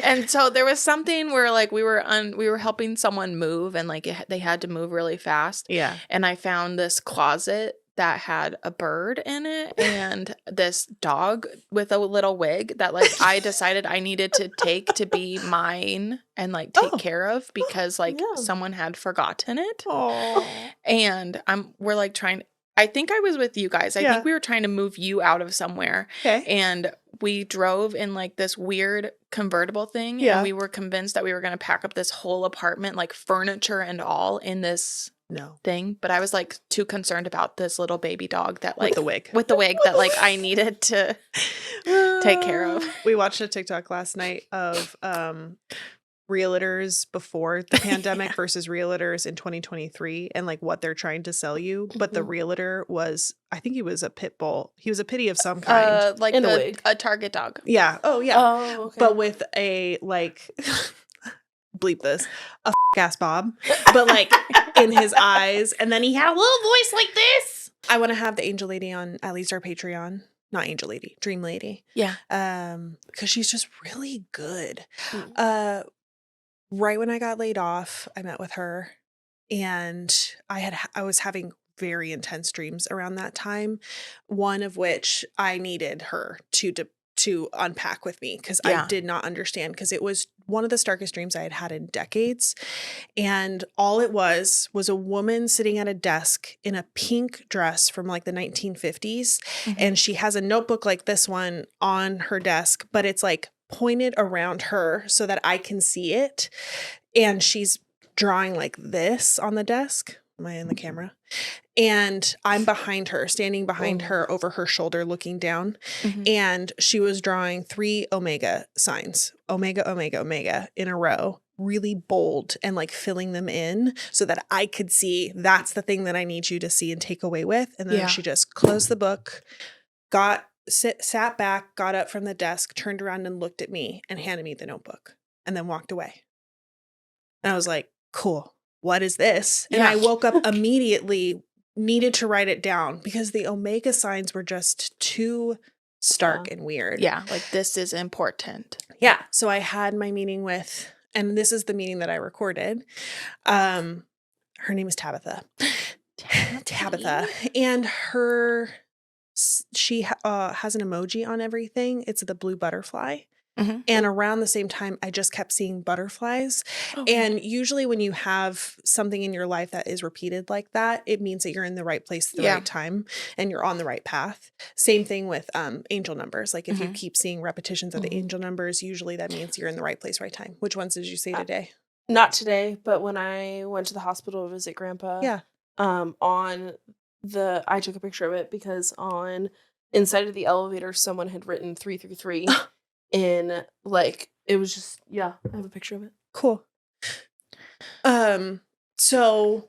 And so there was something where like we were helping someone move, and like they had to move really fast. Yeah. And I found this closet that had a bird in it and this dog with a little wig that like I decided I needed to take to be mine and like take Oh. care of, because like Yeah. someone had forgotten it. Oh. And we're like trying, I think I was with you guys. I Yeah. think we were trying to move you out of somewhere. Okay. And we drove in like this weird convertible thing. Yeah. And we were convinced that we were going to pack up this whole apartment, like furniture and all, in this No. thing. But I was like too concerned about this little baby dog that like With the wig. that like I needed to take care of. We watched a TikTok last night of realtors before the pandemic versus realtors in 2023 and like what they're trying to sell you. But the realtor was, I think he was a pit bull. He was a pitty of some kind. Like In a wig. a Target dog. Yeah. Oh, yeah. Oh, okay. But with a like bleep this, a ass bob, but like in his eyes. And then he had a little voice like this. I want to have the angel lady on at least our Patreon. Not angel lady, dream lady. Yeah. Because she's just really good. Right when I got laid off, I met with her, and I was having very intense dreams around that time. One of which I needed her to unpack with me, because Yeah. I did not understand, because it was one of the starkest dreams I had had in decades. And all it was a woman sitting at a desk in a pink dress from like the 1950s. And she has a notebook like this one on her desk, but it's like pointed around her so that I can see it. and she's drawing like this on the desk. Am I in the camera? And I'm behind her, standing behind her over her shoulder, looking down. Mhm. And she was drawing 3 omega signs, omega, omega, omega in a row, really bold, and like filling them in so that I could see that's the thing that I need you to see and take away with. And then Yeah. she just closed the book, sat back, got up from the desk, turned around and looked at me and handed me the notebook and then walked away. And I was like, cool. What is this? And I Yeah. woke up immediately, needed to write it down because the omega signs were just too stark and weird. Yeah, like this is important. Yeah. So I had my meeting with, and this is the meeting that I recorded. Her name is Tabitha. Tabitha. And she has an emoji on everything. It's the blue butterfly. Mhm. And around the same time, I just kept seeing butterflies. Oh, And usually when you have something in your life that is repeated like that, it means that you're in the right place at the Yeah. right time and you're on the right path. Same thing with angel numbers. Like if you Mhm. keep seeing repetitions of the angel numbers, usually that means you're in the right place, right time. Which ones did you say today? Not today, but when I went to the hospital to visit Grandpa, Yeah. I took a picture of it because on inside of the elevator, someone had written 333 in like, it was just, I have a picture of it. Cool. So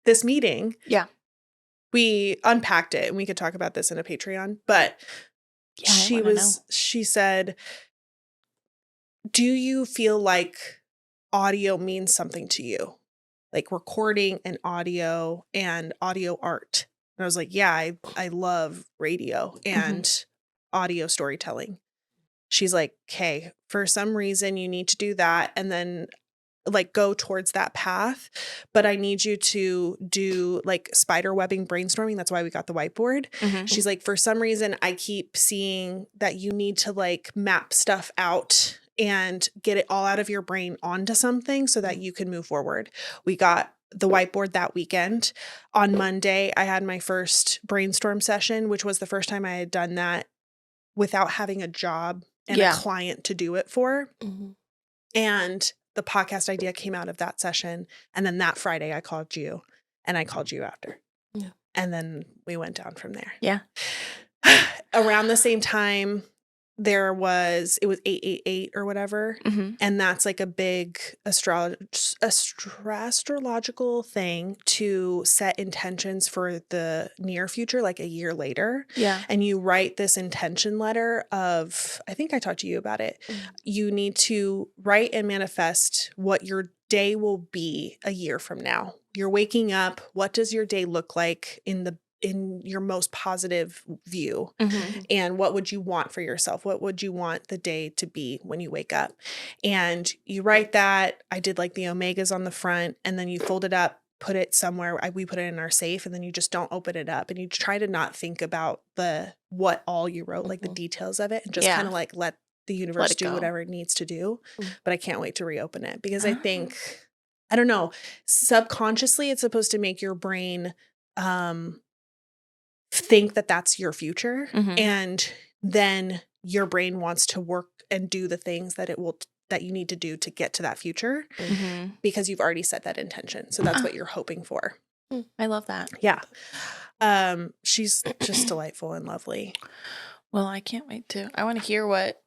this meeting, Yeah. we unpacked it and we could talk about this in a Patreon, but Yeah, I wanna know. she said, do you feel like audio means something to you? Like recording and audio art. And I was like, yeah, I love radio and audio storytelling. She's like, okay, for some reason you need to do that and then like go towards that path. But I need you to do like spider webbing brainstorming. That's why we got the whiteboard. Mhm. She's like, for some reason, I keep seeing that you need to like map stuff out and get it all out of your brain onto something so that you can move forward. We got the whiteboard that weekend. On Monday, I had my first brainstorm session, which was the first time I had done that without having a job and a client to do it for. And the podcast idea came out of that session. And then that Friday I called you and I called you after. Yeah. And then we went down from there. Yeah. Around the same time, it was 888 or whatever. Mhm. And that's like a big astrological thing to set intentions for the near future, like a year later. Yeah. And you write this intention letter of, I think I talked to you about it. You need to write and manifest what your day will be a year from now. You're waking up. What does your day look like in your most positive view? And what would you want for yourself? What would you want the day to be when you wake up? And you write that. I did like the omegas on the front, and then you fold it up, put it somewhere. We put it in our safe, and then you just don't open it up. And you try to not think about what all you wrote, like the details of it, and just kind of like let the universe do whatever it needs to do. But I can't wait to reopen it because I think, I don't know, subconsciously it's supposed to make your brain think that that's your future. And then your brain wants to work and do the things that that you need to do to get to that future because you've already set that intention. So that's what you're hoping for. I love that. Yeah. She's just delightful and lovely. Well, I can't wait to. I want to hear what,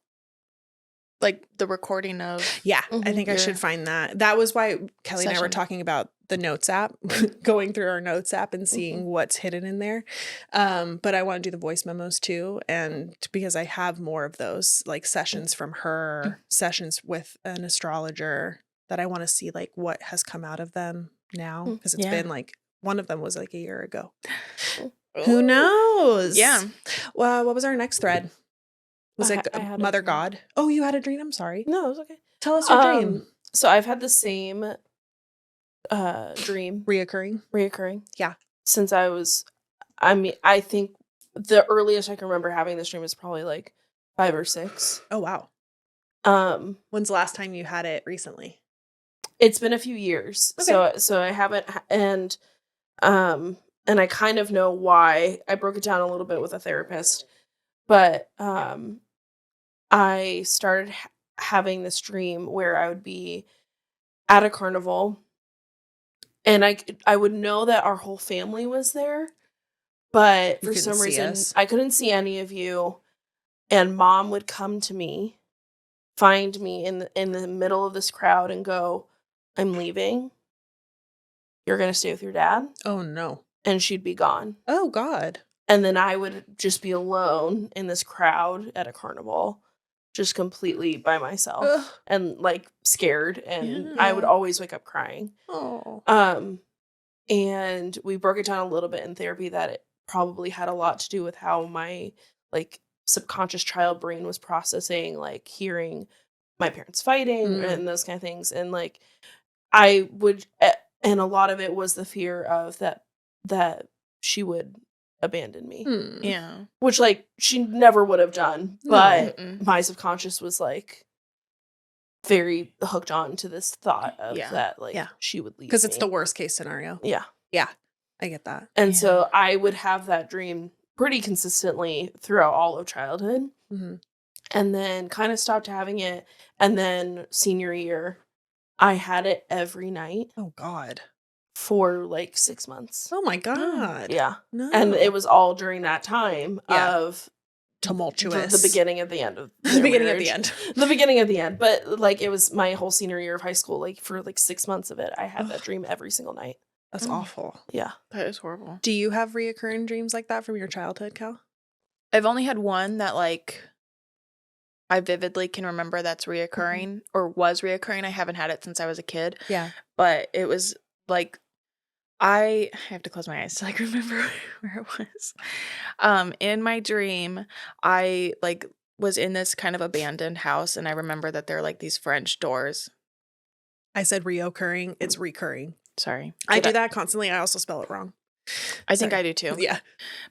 like the recording of. Yeah, I think I should find that. That was why Kelli and I were talking about the notes app, going through our notes app and seeing what's hidden in there. But I want to do the voice memos too. And because I have more of those like sessions from her, sessions with an astrologer that I want to see like what has come out of them now. Because it's been like, one of them was like a year ago. Who knows? Yeah. Well, what was our next thread? Was I it had Mother a dream. God? Oh, you had a dream? I'm sorry. No, it was okay. Tell us your dream. So I've had the same dream reoccurring. Yeah. Since I think the earliest I can remember having this dream is probably like 5 or 6. Oh, wow. When's the last time you had it recently? It's been a few years. Okay. So I haven't, and I kind of know why. I broke it down a little bit with a therapist, but I started having this dream where I would be at a carnival, and I would know that our whole family was there, but You for couldn't some see reason us. I couldn't see any of you, and Mom would come to me, find me in the middle of this crowd and go, "I'm leaving. You're going to stay with your dad." Oh, no. And she'd be gone. Oh, God. And then I would just be alone in this crowd at a carnival, just completely by myself Ugh. and like scared. And Yeah. I would always wake up crying. Oh. And we broke it down a little bit in therapy that it probably had a lot to do with how my like subconscious child brain was processing, like hearing my parents fighting and those kind of things. And like I would, and a lot of it was the fear of that she would abandon me. Yeah. Which like she never would have done, but my subconscious was like very hooked on to this thought of that like she would leave because it's me. the worst case scenario. Yeah. I get that. And so I would have that dream pretty consistently throughout all of childhood. And then kind of stopped having it. And then senior year, I had it every night. Oh, God. For like 6 months. Oh, my God. Yeah. No. And it was all during that time of tumultuous. The beginning of the end of the beginning marriage. of the end. The beginning of the end. But like it was my whole senior year of high school. Like for like 6 months of it, I had that dream every single night. That's awful. Yeah. That is horrible. Do you have reoccurring dreams like that from your childhood, Kel? I've only had one that like I vividly can remember that's reoccurring or was reoccurring. I haven't had it since I was a kid. Yeah. But it was like I have to close my eyes to like remember where it was. In my dream, I like was in this kind of abandoned house, and I remember that there are like these French doors. I said reoccurring. It's recurring. Sorry. I do that constantly. I also spell it wrong. I think I do too. Yeah.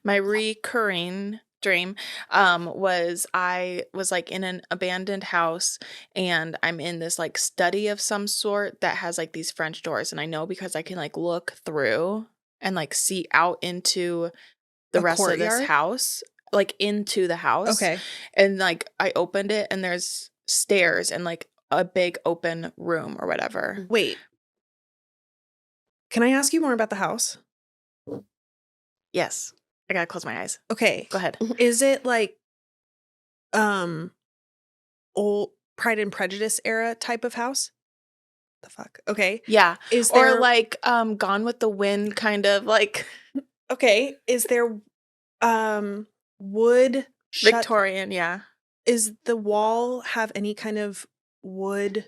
My recurring dream was I was like in an abandoned house, and I'm in this like study of some sort that has like these French doors, and I know because I can like look through and like see out into the rest of this house, like into the house. Okay. And like I opened it, and there's stairs and like a big open room or whatever. Wait. Can I ask you more about the house? Yes. I gotta close my eyes. Okay. Go ahead. Is it like old Pride and Prejudice era type of house? The fuck? Okay. Yeah. Is there or like Gone with the Wind kind of like okay. Is there wood Victorian, yeah. Is the wall have any kind of wood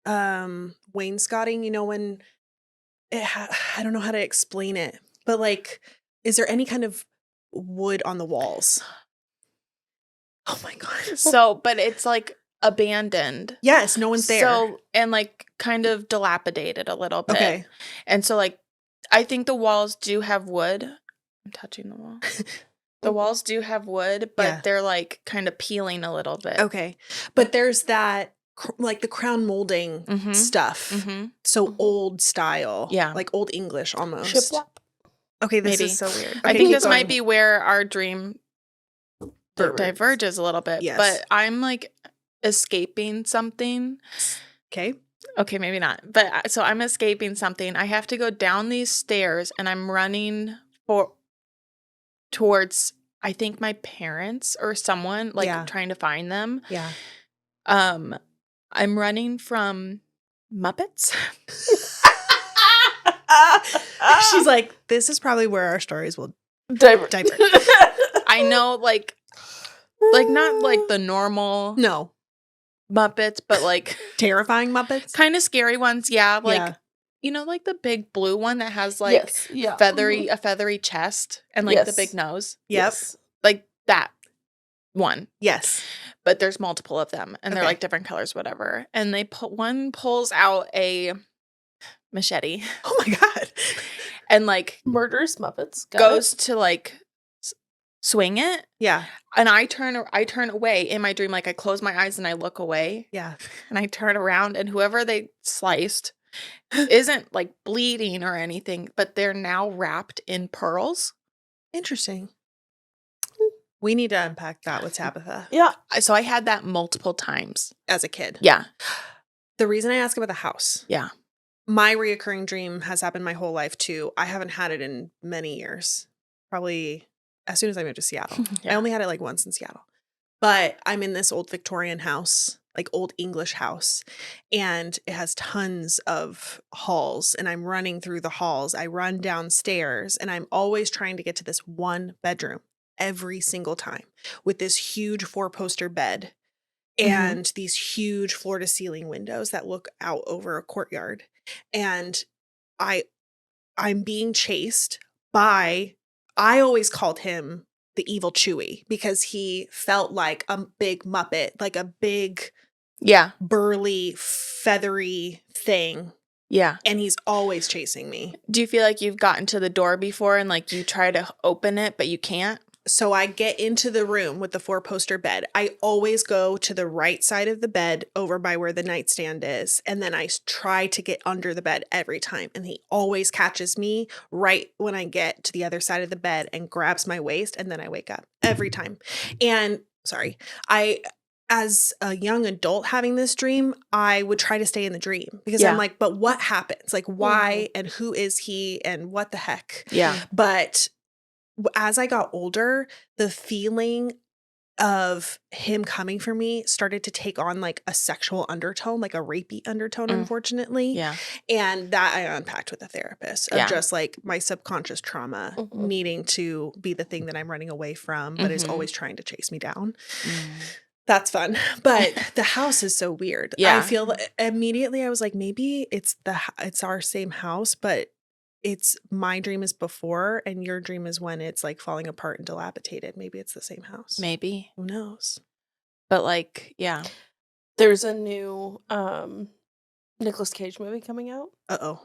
wainscoting? You know, when I don't know how to explain it, but like, is there any kind of wood on the walls? Oh my God. So, but it's like abandoned. Yes, no one's there. So, and like kind of dilapidated a little bit. Okay. And so like, I think the walls do have wood. I'm touching the wall. The walls do have wood, but they're like kind of peeling a little bit. Okay. But there's that like the crown molding stuff. So old style. Yeah. Like old English almost. Shiplap. Okay, this is so weird. Okay, I think this might be where our dream diverges a little bit. Yes. But I'm like escaping something. Okay. Okay, maybe not. But so I'm escaping something. I have to go down these stairs, and I'm running towards, I think, my parents or someone, like trying to find them. Yeah. I'm running from Muppets. She's like, this is probably where our stories will divert. I know, like not like the normal Muppets, but like terrifying Muppets, kind of scary ones. Yeah, like you know, like the big blue one that has like a feathery chest and like the big nose. Yep, like that one. Yes, but there's multiple of them, and they're like different colors, whatever. And one pulls out a machete. Oh my God. And like murders Muppets. Goes to like swing it. Yeah. And I turn away in my dream. Like I close my eyes and I look away. Yeah. And I turn around, and whoever they sliced isn't like bleeding or anything, but they're now wrapped in pearls. Interesting. We need to unpack that with Tabitha. Yeah. So I had that multiple times as a kid. Yeah. The reason I ask about the house, Yeah. my reoccurring dream has happened my whole life too. I haven't had it in many years. Probably as soon as I moved to Seattle. Yeah. I only had it like once in Seattle. But I'm in this old Victorian house, like old English house, and it has tons of halls, and I'm running through the halls. I run downstairs, and I'm always trying to get to this one bedroom every single time with this huge 4-poster bed and these huge floor to ceiling windows that look out over a courtyard. And I'm being chased by, I always called him the evil Chewy because he felt like a big Muppet, like a big Yeah. burly feathery thing, Yeah. and he's always chasing me. Do you feel like you've gotten to the door before and like you try to open it, but you can't? So I get into the room with the 4-poster bed. I always go to the right side of the bed over by where the nightstand is. And then I try to get under the bed every time. And he always catches me right when I get to the other side of the bed and grabs my waist. And then I wake up every time. And sorry, as a young adult having this dream, I would try to stay in the dream because I'm like, but what happens? Like, why and who is he and what the heck? Yeah. But as I got older, the feeling of him coming for me started to take on like a sexual undertone, like a rapey undertone, unfortunately. Yeah. And that I unpacked with a therapist of just like my subconscious trauma needing to be the thing that I'm running away from, but is always trying to chase me down. That's fun. But the house is so weird. Yeah. I feel immediately I was like, maybe it's our same house, but it's my dream is before and your dream is when it's like falling apart and dilapidated. Maybe it's the same house. Maybe. Who knows? But like, yeah. There's a new Nicolas Cage movie coming out. Uh-oh.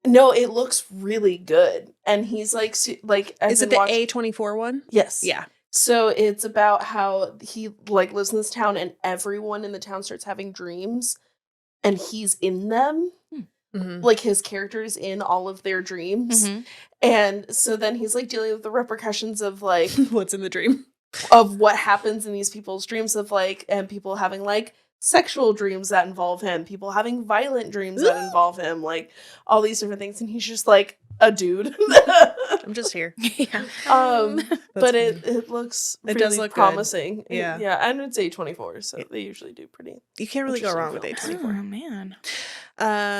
No, it looks really good. And he's like is it the A24 one? Yes. Yeah. So it's about how he like lives in this town and everyone in the town starts having dreams and he's in them. Like his characters in all of their dreams. And so then he's like dealing with the repercussions of like what's in the dream, of what happens in these people's dreams of like, and people having like sexual dreams that involve him, people having violent dreams that involve him, like all these different things. And he's just like a dude. I'm just here. Yeah. But it looks it really does look promising. Good. Yeah. Yeah. And it's A24, so they usually do pretty. You can't really go wrong with interesting A24. Oh, man.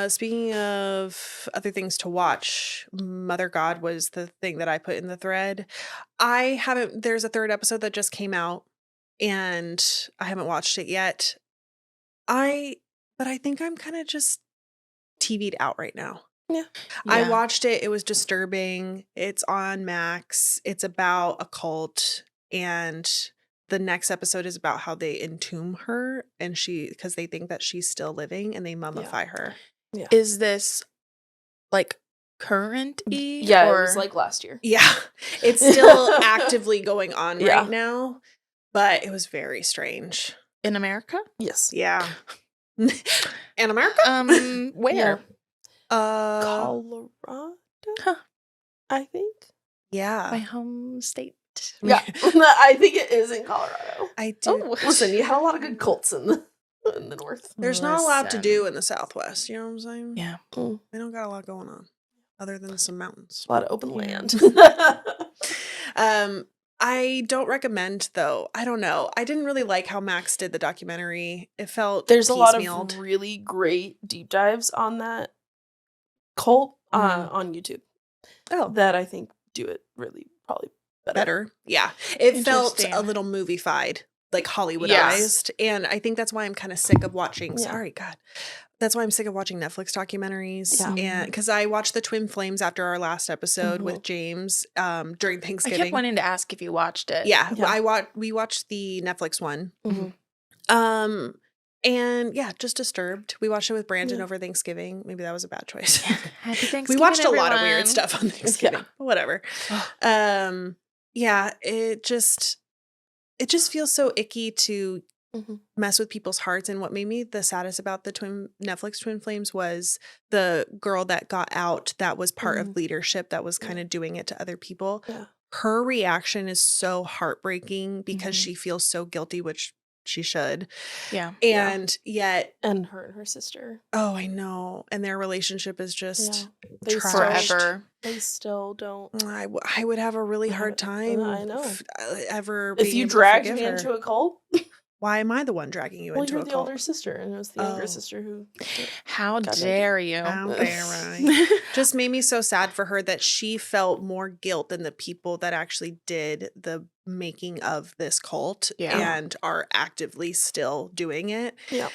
Speaking of other things to watch, Mother God was the thing that I put in the thread. There's a 3rd episode that just came out and I haven't watched it yet. But I think I'm kind of just TV'd out right now. Yeah. I watched it. It was disturbing. It's on Max. It's about a cult. And the next episode is about how they entomb her and because they think that she's still living and they mummify her. Yeah. Is this like current-y? Yeah, or? it was like last year. Yeah. It's still actively going on Yeah. right now. But it was very strange. In America? Yes. Yeah. In America? Where? Colorado? Huh. I think. Yeah. My home state. Yeah. I think it is in Colorado. I do. Oh. Listen, you had a lot of good cults in the north. There's not a lot to Listen. do in the Southwest. You know what I'm saying? Yeah. They don't got a lot going on other than some mountains. A lot of open Yeah. land. I don't recommend though. I don't know. I didn't really like how Max did the documentary. It felt There's a lot piecemealed. of really great deep dives on that cult on YouTube. Oh, That I think do it really probably better. Yeah. It felt Interesting. a little movie-fied, like Hollywoodized. And I think that's why I'm kind of sick of watching. Yeah. Sorry, God. That's why I'm sick of watching Netflix documentaries. Yeah. And because I watched the Twin Flames after our last episode with James during I Thanksgiving. kept wanting to ask if you watched it. Yeah. Yeah. We watched the Netflix one. Mhm. And yeah, just Disturbed. We watched it with Brandon Yeah. over Thanksgiving. Maybe that was a bad choice. Happy Thanksgiving, We watched a lot of weird everyone. stuff on Thanksgiving. Whatever. Yeah, it just feels so icky to mess with people's hearts. And what made me the saddest about the Netflix Twin Flames was the girl that got out that was part of leadership that was kind of doing it to other people. Yeah. Her reaction is so heartbreaking because she feels so guilty, which she should. Yeah. And yet, And her sister. oh, I know. And their relationship is just They trashed. Forever. They still don't. I would have a really hard time I know. ever If being you able to dragged forgive me her. into a cult, Why am I the one dragging you well, into you're a the cult? older sister, and it was the younger Oh. sister who. How Got dare you? How dare I? Just made me so sad for her that she felt more guilt than the people that actually did the making of this cult Yeah. and are actively still doing it. Yeah.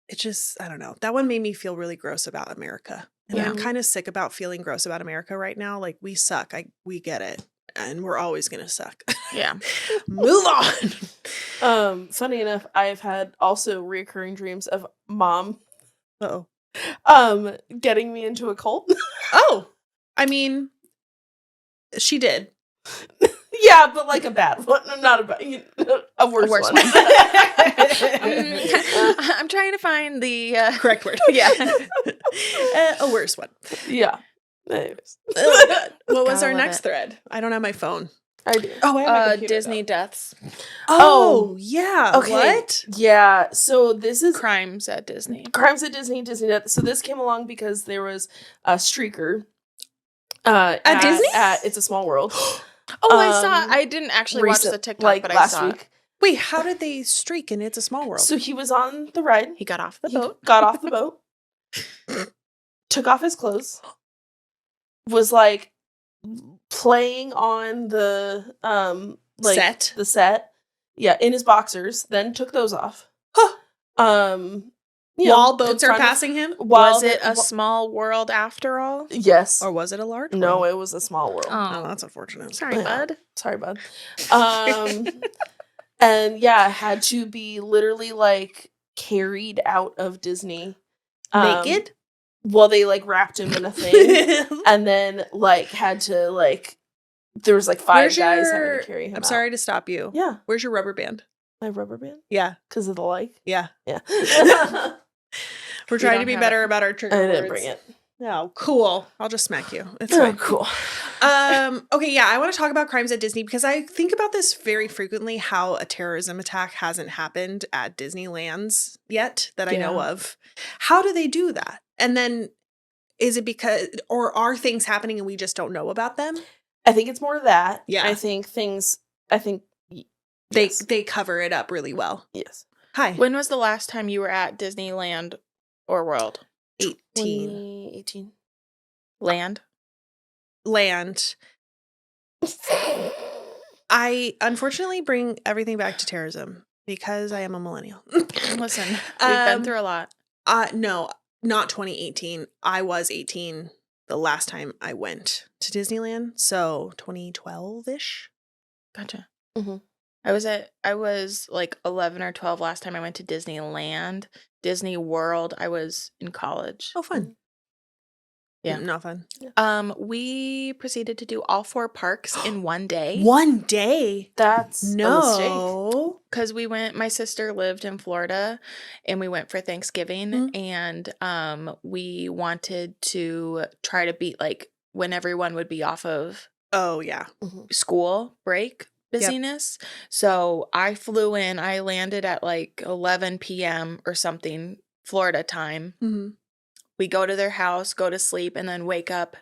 It just, I don't know. That one made me feel really gross about America. And Yeah. I'm kind of sick about feeling gross about America right now. Like, we suck. We get it. And we're always going to suck. Yeah. Move on. Funny enough, I've had also reoccurring dreams of mom Uh-oh. getting me into a cult. Oh, I mean, she did. Yeah, but like a bad one, not a bad, a worse one. I'm trying to find the Correct word. Yeah. A worse one. Yeah. Anyways. What was Gotta our love next it. thread? I don't have my phone. I do. Oh, I have my computer, Disney though. deaths, Oh, yeah. Okay. What? Yeah. So this is crimes at Disney. Crimes at Disney, Disney Death. So this came along because there was a streaker At Disney? At It's a Small World. Oh, I saw. I didn't actually watch the TikTok, like but I last saw week. it. Wait, how did they streak in It's a Small World? So he was on the ride. He got off the He boat. got off the boat. Took off his clothes. Was like playing on the Set? The set. Yeah, in his boxers. Then took those off. Huh. You know, While in boats are front of- passing him? While Was it the- a small world after all? Yes. Or was it a large No, world? it was a small world. Oh, Oh, that's unfortunate. sorry, Yeah. bud. Sorry, bud. And yeah, had to be literally like carried out of Disney. Naked? Well, they like wrapped him in a thing and then like had to like there was like five guys having to carry him I'm out. sorry to stop you. Yeah. Where's your rubber band? My rubber band? Yeah. Because of the like? Yeah. Yeah. We're trying to don't be have better it. about our trigger I didn't words. bring it. Oh, cool. I'll just smack you. It's Oh, fine. cool. Okay, yeah, I want to talk about crimes at Disney because I think about this very frequently, how a terrorism attack hasn't happened at Disneylands yet that I know Yeah. of. How do they do that? And then is it because, or are things happening and we just don't know about them? I think it's more that. Yeah. I think They cover it up really well. yes. Hi. When was the last time you were at Disneyland or World? 18. 2018. Land? Land. I unfortunately bring everything back to terrorism because I am a millennial. Listen, we've been through a lot. No, not 2018. I was 18 the last time I went to Disneyland, so 2012-ish. Gotcha. Mhm. I was like 11 or 12 last time I went to Disneyland. Disney World, I was in college. Oh, fun. Yeah. Not fun. We proceeded to do all 4 parks in one day. One day? That's a mistake. No. Because my sister lived in Florida and we went for Thanksgiving Mhm. and we wanted to try to beat like when everyone would be off of Oh, yeah. school break busyness. So I flew in, I landed at like 11 p.m. or something, Florida time. Mm-hmm. We go to their house, go to sleep, and then wake up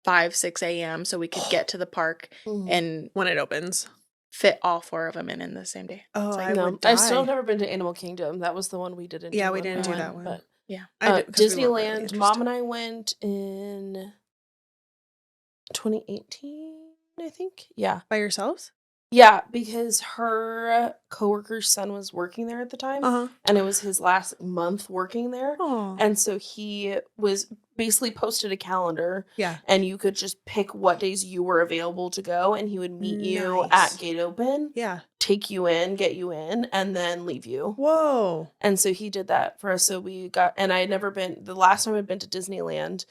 5, 6 a.m. so we could get to the park and When it opens. fit all 4 of them in the same day. Oh, I No, would die. I still have never been to Animal Kingdom. That was the one we didn't. Yeah, do we on didn't do that that one. But Yeah. I did- 'cause we weren't really Disneyland. interested. Mom and I went in 2018, I think. Yeah, By yourselves? yeah, because her coworker's son was working there at the time, Uh-huh. and it was his last month working there. Oh. And so he was basically posted a calendar, Yeah. and you could just pick what days you were available to go, and he would meet you Nice. at gate open, Yeah. take you in, get you in, and then leave you. Whoa. And so he did that for us. So we got, and I had never been, the last time I'd been to Disneyland,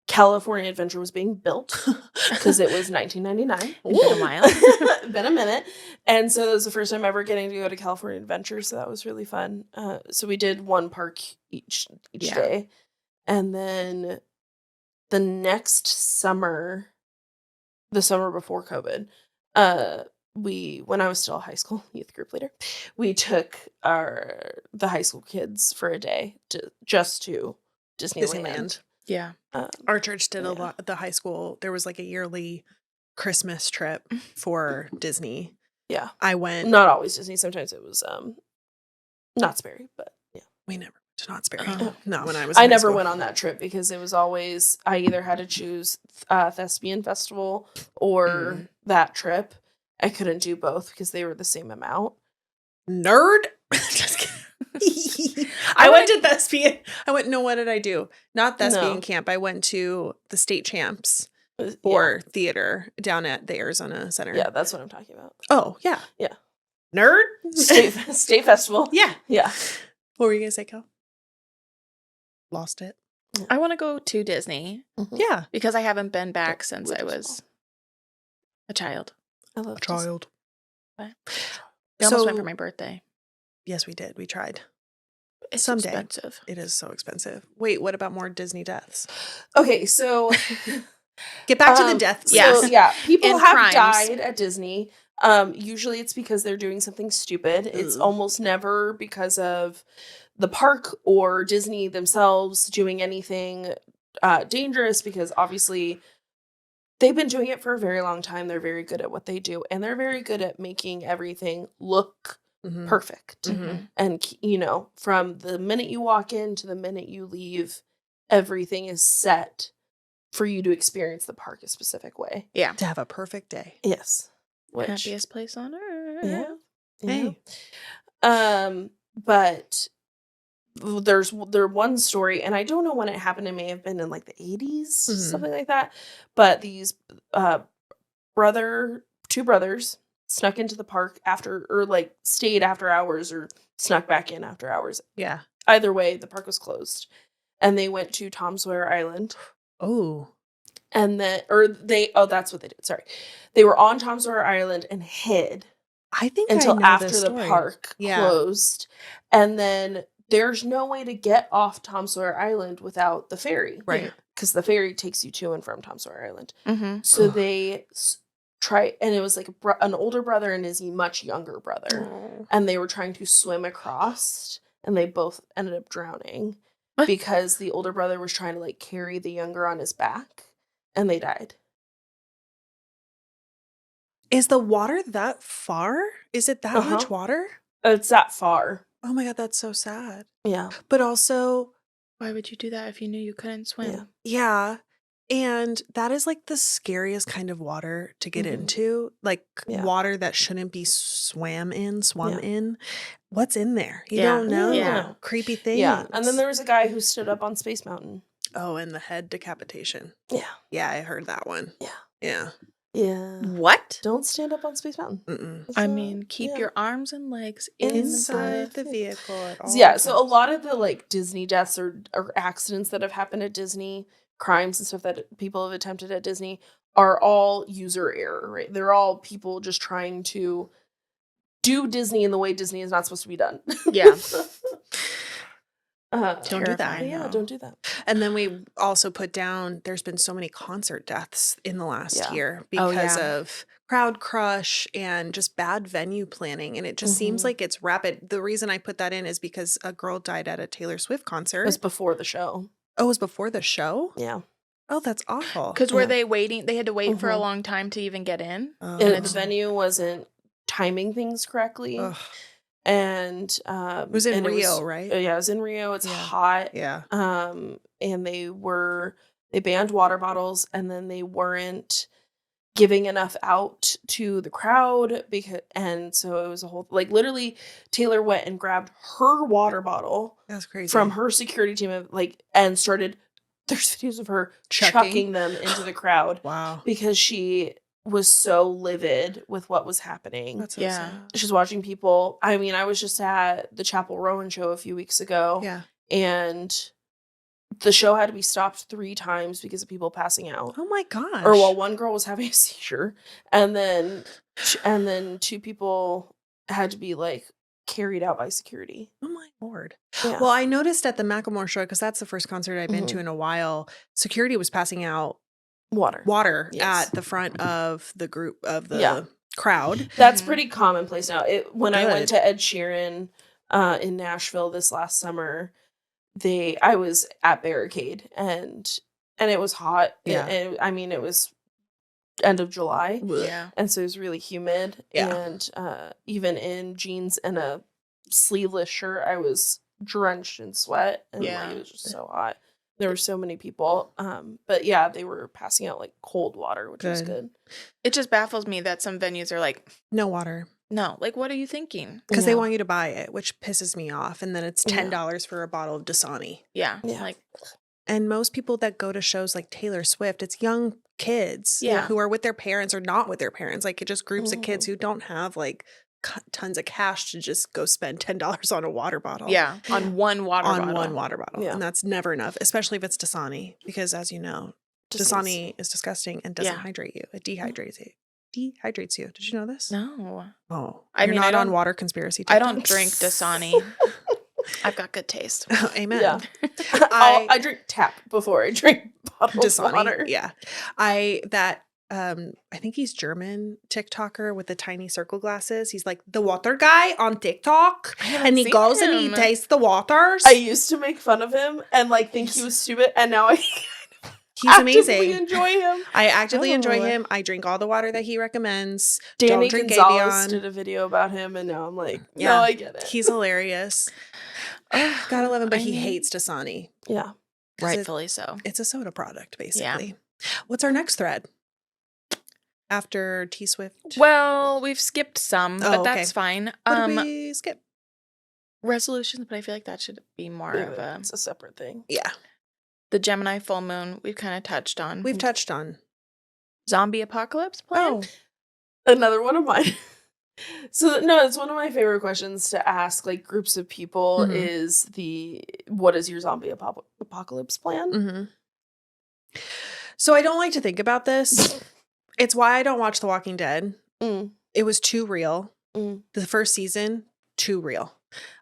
California Adventure was being built because it was 1999. It's been a while. Been a minute. And so that was the first time ever getting to go to California Adventure. So that was really fun. So we did one park each Yeah. day. And then the next summer, the summer before COVID, when I was still a high school youth group leader, we took the high school kids for a day just to Disneyland. Yeah. Our church did a Yeah. lot. The high school, there was like a yearly Christmas trip for Disney. Yeah. I went. Not always Disney. Sometimes it was Knott's Berry, but yeah. We never went to Knott's Berry. Oh. Not when I was. I in high never school. went on that trip because it was always I either had to choose Thespian Festival or that trip. I couldn't do both because they were the same amount. Nerd. Just kidding. I went to Thespian. No, what did I do? Not Thespian No. camp. I went to the state champs for theater down at the Arizona Center. Yeah, that's what I'm talking about. Oh, yeah. Yeah. Nerd? State festival. Yeah. Yeah. What were you going to say, Kel? Lost it. I want to go to Disney Yeah. because I haven't been back since I Which is was a child. I love Child. We almost went for my birthday. Yes, we did. We tried. It's Someday. expensive. It is so expensive. Wait, what about more Disney deaths? Okay, so Get back to the deaths. Yes. So, yeah, people And have crimes. died at Disney. Usually it's because they're doing something stupid. It's Ugh. almost never because of the park or Disney themselves doing anything dangerous, because obviously they've been doing it for a very long time. They're very good at what they do, and they're very good at making everything look Mhm. perfect. Mhm. And, from the minute you walk in to the minute you leave, everything is set for you to experience the park a specific way. Yeah. To have a perfect day. Yes. Which, Happiest place on earth. yeah. Hey. But there's one story, and I don't know when it happened. It may have been in like the 80s, Mhm. something like that. But these two brothers snuck into the park stayed after hours or snuck back in after hours. Yeah. Either way, the park was closed, and they went to Tom Sawyer Island. Oh. And that's what they did. Sorry. They were on Tom Sawyer Island and hid I think until I know after this the story. park Yeah. closed. And then there's no way to get off Tom Sawyer Island without the ferry. Right. Because the ferry takes you to and from Tom Sawyer Island. Mm-hmm. So Ugh. they try, and it was like an older brother and his much younger brother. Oh. And they were trying to swim across, and they both ended up drowning What? because the older brother was trying to carry the younger on his back, and they died. Is the water that far? Is it that Uh-huh. much water? It's that far. Oh my God, that's so sad. Yeah. But also, Why would you do that if you knew you couldn't swim? Yeah. yeah. And that is like the scariest kind of water to get Mhm. into. Like Yeah. water that shouldn't be swum Yeah. in. What's in there? You Yeah. don't know. Yeah. Creepy things. Yeah. And then there was a guy who stood up on Space Mountain. Oh, and the head decapitation. Yeah. Yeah, I heard that one. Yeah. Yeah. Yeah. What? Don't stand up on Space Mountain. Mm-mm. It's I not- mean, keep yeah. your arms and legs Inside the vehicle at all Yeah, so a times. lot of the Disney deaths or accidents that have happened at Disney, crimes and stuff that people have attempted at Disney, are all user error, right? They're all people just trying to do Disney in the way Disney is not supposed to be done. Yeah. Don't do that. Terrifying. Yeah, don't do that. And then we also put down, there's been so many concert deaths in the last Yeah. year Oh, because yeah. of crowd crush and just bad venue planning. And it just seems Mhm. like it's rapid. The reason I put that in is because a girl died at a Taylor Swift It concert. was before the show. Oh, it was before the show? Yeah. Oh, that's awful. Because were Yeah. they waiting? They had to wait for a Mhm. long time to even get in. Oh. And the venue wasn't timing things correctly. Ugh. And It was in and Rio, right? Yeah, it was in Rio. It's Yeah. hot. Yeah. And they banned water bottles, and then they weren't giving enough out to the crowd and so it was a whole literally Taylor went and grabbed her water bottle That's crazy. from her security team and started, there's videos of her chucking them into the crowd Wow. because she was so livid with what was happening. That's so Yeah. sad. She's watching people. I mean, I was just at the Chapel Rowan show a few weeks ago. Yeah. And the show had to be stopped 3 times because of people passing out. Oh my gosh. Or well, one girl was having a seizure, and then 2 people had to be carried out by security. Oh my lord. Yeah. Well, I noticed at the Macklemore show, because that's the first concert I've been to Mhm. in a while, security was passing out water. water Yes. at the front of the group of the Yeah. crowd. That's pretty commonplace now. When I went Good. to Ed Sheeran in Nashville this last summer, I was at Barricade and it was hot. Yeah. It was end of July. Yeah. And so it was really humid. Yeah. And even in jeans and a sleeveless shirt, I was drenched in sweat. And Yeah. it was just so hot. There were so many people. But yeah, they were passing out like cold water, which was good. It just baffles me that some venues are like, No water. no, like, what are you thinking? Because they want you to buy it, which pisses me off. And then it's Yeah. $10 for a bottle of Dasani. Yeah. Yeah. Like, And most people that go to shows like Taylor Swift, it's young kids Yeah. who are with their parents or not with their parents. Like, it just groups of kids who don't have like tons of cash to just go spend $10 on a water bottle. yeah. On one water bottle. On one water bottle. Yeah. And that's never enough, especially if it's Dasani. Because as you know, Dasani is disgusting and doesn't Yeah. hydrate you. It dehydrates you. Dehydrates you. Did you know this? No. Oh, I you're mean, not I on don't- water conspiracy. I don't TikTok? drink Dasani. I've got good taste. Amen. Yeah. I drink tap before I drink bottled Dasani. water. Yeah. I think he's German TikToker with the tiny circle glasses. He's like the water guy on TikTok. I haven't And he seen goes and he him. tastes the waters. I used to make fun of him and like think he was stupid, and now I He's actively amazing. enjoy him. I actively enjoy Oh. him. I drink all the water that he recommends. Danny Don't drink Gonzalez Avion. did a video about him, and now I'm like, Yeah. no, I get it. He's hilarious. Gotta love him, but I he mean- hates Dasani. Yeah. Rightfully so. It's a soda product, basically. What's our next thread? After T Swift? Well, we've skipped some, Oh, but okay. that's fine. What did we skip? Resolutions, but I feel like that should be more of a It's a separate thing. Yeah. the Gemini full moon. We've kind of touched on. We've touched on. Zombie apocalypse plan. Oh. Another one of mine. So no, it's one of my favorite questions to ask like groups of people Mhm. is what is your zombie apocalypse plan? Mm-hmm. So I don't like to think about this. It's why I don't watch The Walking Dead. Mm. It was too real. Mm. The first season, too real.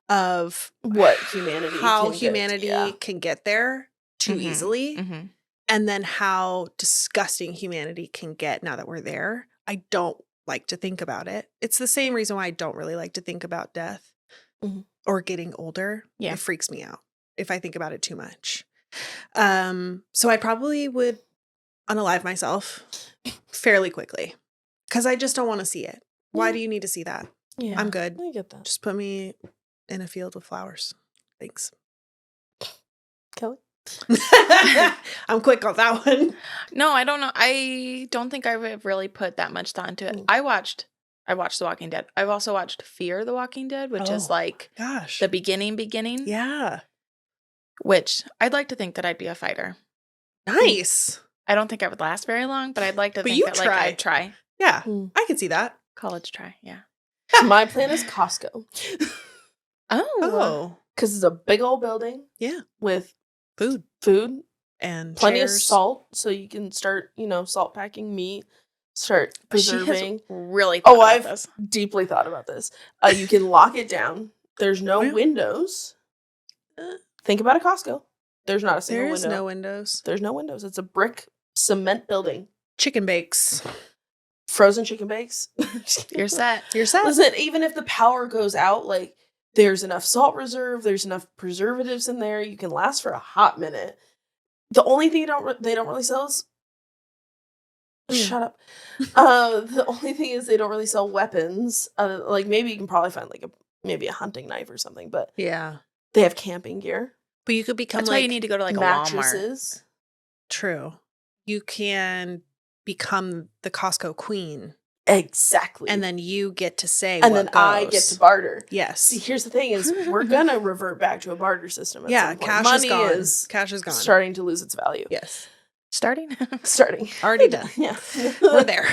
Of What humanity how can get, humanity yeah. can get there too Mhm. easily. Mm-hmm. And then how disgusting humanity can get now that we're there. I don't like to think about it. It's the same reason why I don't really like to think about death Mhm. or getting older. Yeah. It freaks me out if I think about it too much. So I probably would unalive myself fairly quickly because I just don't want to see it. Why Yeah. do you need to see that? Yeah, I'm good. I get that. Just put me in a field with flowers. Thanks. Kelly? I'm quick on that one. No, I don't know. I don't think I've really put that much thought into it. Mm. I watched The Walking Dead. I've also watched Fear the Walking Dead, which is Oh. like Gosh. the beginning. Yeah. Which I'd like to think that I'd be a fighter. Nice. I don't think I would last very long, but I'd like to But think you that try. like I'd try. Yeah. Mm. I can see that. College try, yeah. My plan is Costco. Oh. Because it's a big old building Yeah. with Food food, and plenty chairs. of salt, so you can start, salt packing meat, start She preserving. has really thought Oh, about I've this. deeply thought about this. You can lock it down. There's no Yeah. windows. Think about a Costco. There's not a single There is window. no windows. There's no windows. It's a brick cement building. Chicken bakes. Frozen chicken bakes. You're set. You're set. Listen, even if the power goes out, like there's enough salt reserve, there's enough preservatives in there, you can last for a hot minute. The only thing they don't really sell is Yeah. shut up. The only thing is they don't really sell weapons. Like maybe you can probably find like maybe a hunting knife or something, but Yeah. they have camping gear, But you could become That's like why you need to go to like a Walmart. mattresses. true. You can become the Costco queen, Exactly. and then you get to say, and what then I get goes. to barter. Yes. See, here's the thing: is we're gonna revert back to a barter system. At Yeah. some point. Cash Money is gone. is Cash is gone. starting to lose its value. Yes. Starting? Starting. Already done. Yeah. We're there.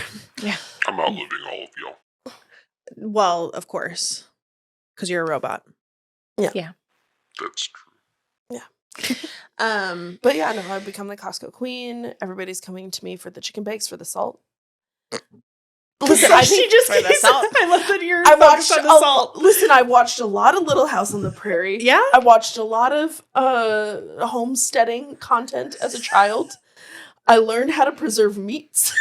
I'm outliving all of y'all. Well, of course, because you're a robot. That's true. But yeah, no, I've become the Costco queen. Everybody's coming to me for the chicken bakes, for the salt. Listen, I think for the salt. I love that you're I focused watched on the salt. Listen, I watched a lot of Little House on the Prairie. Yeah. I watched a lot of homesteading content as a child. I learned how to preserve meats.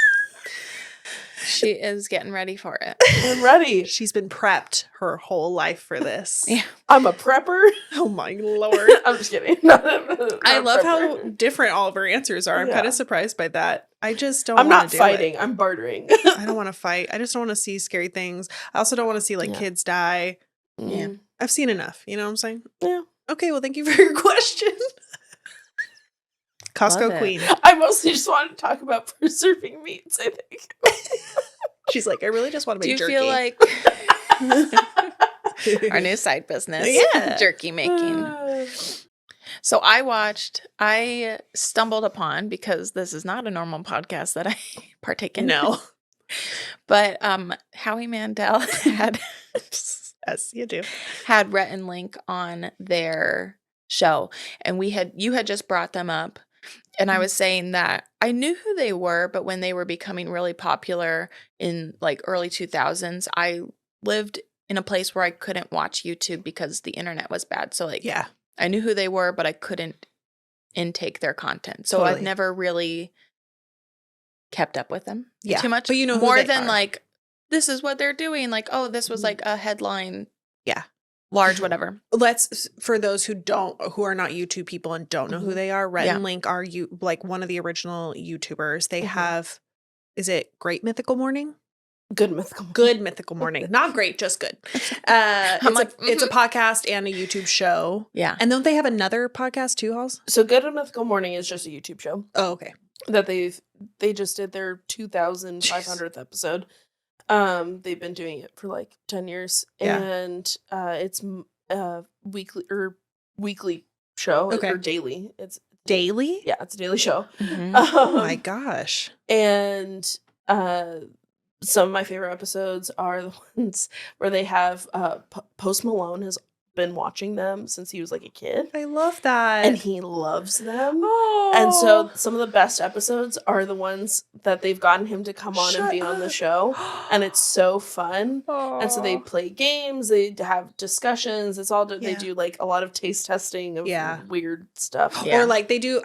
She is getting ready for it. I'm ready. She's been prepped her whole life for this. Yeah. I'm a prepper. Oh my Lord. I'm just kidding. Not I a love prepper. how different all of her answers are. I'm Yeah. kind of surprised by that. I just don't I'm want not to do fighting. it. I'm bartering. I don't want to fight. I just don't want to see scary things. I also don't want to see like Yeah. kids die. Yeah. I've seen enough. You know what I'm saying? Yeah. Okay, well, thank you for your question. Love Costco it. queen. I mostly just wanted to talk about preserving meats, I think. She's like, I really just want to Do make you jerky. feel like our new side business? Yeah. Jerky making. So I stumbled upon, because this is not a normal podcast that I partake in. No. But Howie Mandel had Yes, you do. had Rhett and Link on their show, and you had just brought them up, and I was saying that I knew who they were, but when they were becoming really popular in like early 2000s, I lived in a place where I couldn't watch YouTube because the internet was bad. So like, Yeah. I knew who they were, but I couldn't intake their content. So Totally. I've never really kept up with them Yeah. too much. But you know who more they than are. like, this is what they're doing. Like, oh, this was like a headline. Yeah. Large, whatever. Let's, for those who are not YouTube people and don't know who they are, Rhett Yeah. and Link are like one of the original YouTubers. They Mhm. have, is it Great Mythical Morning? Good mythical. Good Mythical Morning. Not great, just good. It's a podcast and a YouTube show. Yeah. And don't they have another podcast too, Halls? So Good and Mythical Morning is just a YouTube show Oh, okay. that they just did their 2,500th episode. They've been doing it for like 10 years. Yeah. And it's a weekly show. Okay. Or daily. It's Daily? yeah, it's a daily show. Mhm. Oh my gosh. And some of my favorite episodes are the ones where they have Post Malone has been watching them since he was like a kid, I love that. and he loves them. Oh. And so some of the best episodes are the ones that they've gotten him to come on and Shut be on the up. show, and it's so fun. And so they play games, they have discussions. It's all they Yeah. do like a lot of taste testing of Yeah. weird stuff. Yeah. Or like they do,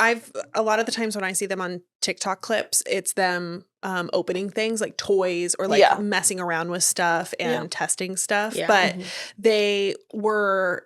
a lot of the times when I see them on TikTok clips, it's them opening things like toys or like Yeah. messing around with stuff and Yeah. testing stuff. Yeah. But Mhm. they were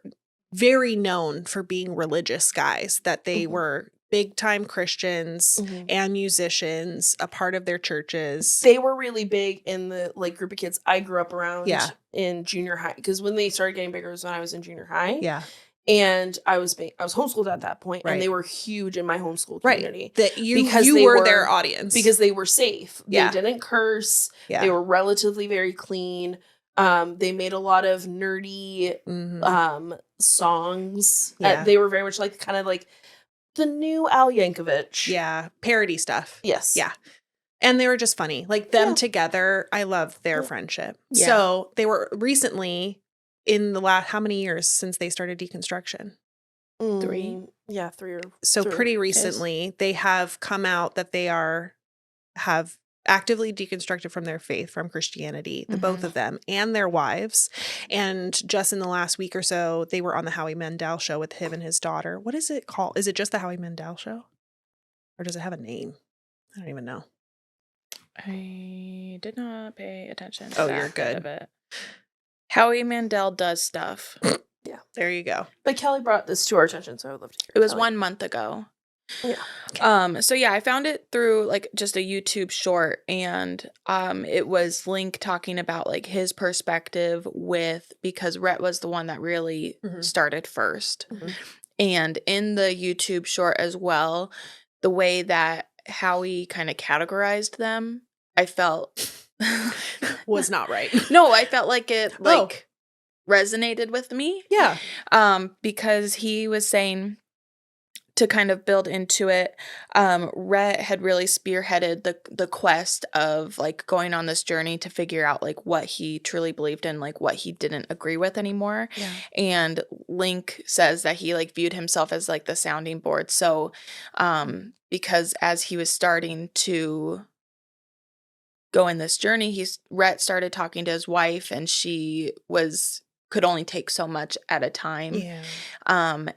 very known for being religious guys, that they Mhm. were big time Christians Mhm. and musicians, a part of their churches. They were really big in the like group of kids I grew up around Yeah. in junior high, because when they started getting bigger was when I was in junior high. Yeah. And I was homeschooled at that point, Right. and they were huge in my homeschool Right. community That Because you they were were- their audience. because they were safe. Yeah. They didn't curse. yeah. They were relatively very clean. They made a lot of nerdy Mhm. songs. Yeah. They were very much like kind of like the new Al Yankovic. Yeah. Parody stuff. Yes. Yeah. And they were just funny. Like them Yeah. together, I love their Yeah. friendship. Yeah. So they were recently in the last, how many years since they started Deconstruction? 3. Yeah, 3 or So 3 pretty is- recently, they have come out that they have actively deconstructed from their faith, from Christianity, the both Mhm. of them and their wives. And just in the last week or so, they were on the Howie Mandel show with him and his daughter. What is it called? Is it just the Howie Mandel show? Or does it have a name? I don't even know. I did not pay attention to Oh, that you're bit good. of it. Howie Mandel does stuff. There you go. But Kelly brought this to our attention, so I would love to hear. It was Kelly. 1 month ago. Yeah. So yeah, I found it through like just a YouTube short, and it was Link talking about like his perspective because Rhett was the one that really Mhm. started first. Mhm. And in the YouTube short as well, the way that Howie kind of categorized them, I felt Was not right. no, I felt like it Oh. resonated with me. Yeah. Because he was saying, to kind of build into it, Rhett had really spearheaded the quest of like going on this journey to figure out like what he truly believed in, like what he didn't agree with anymore. Yeah. And Link says that he like viewed himself as like the sounding board. So because as he was starting to go in this journey, Rhett started talking to his wife, and she could only take so much at a time. Yeah.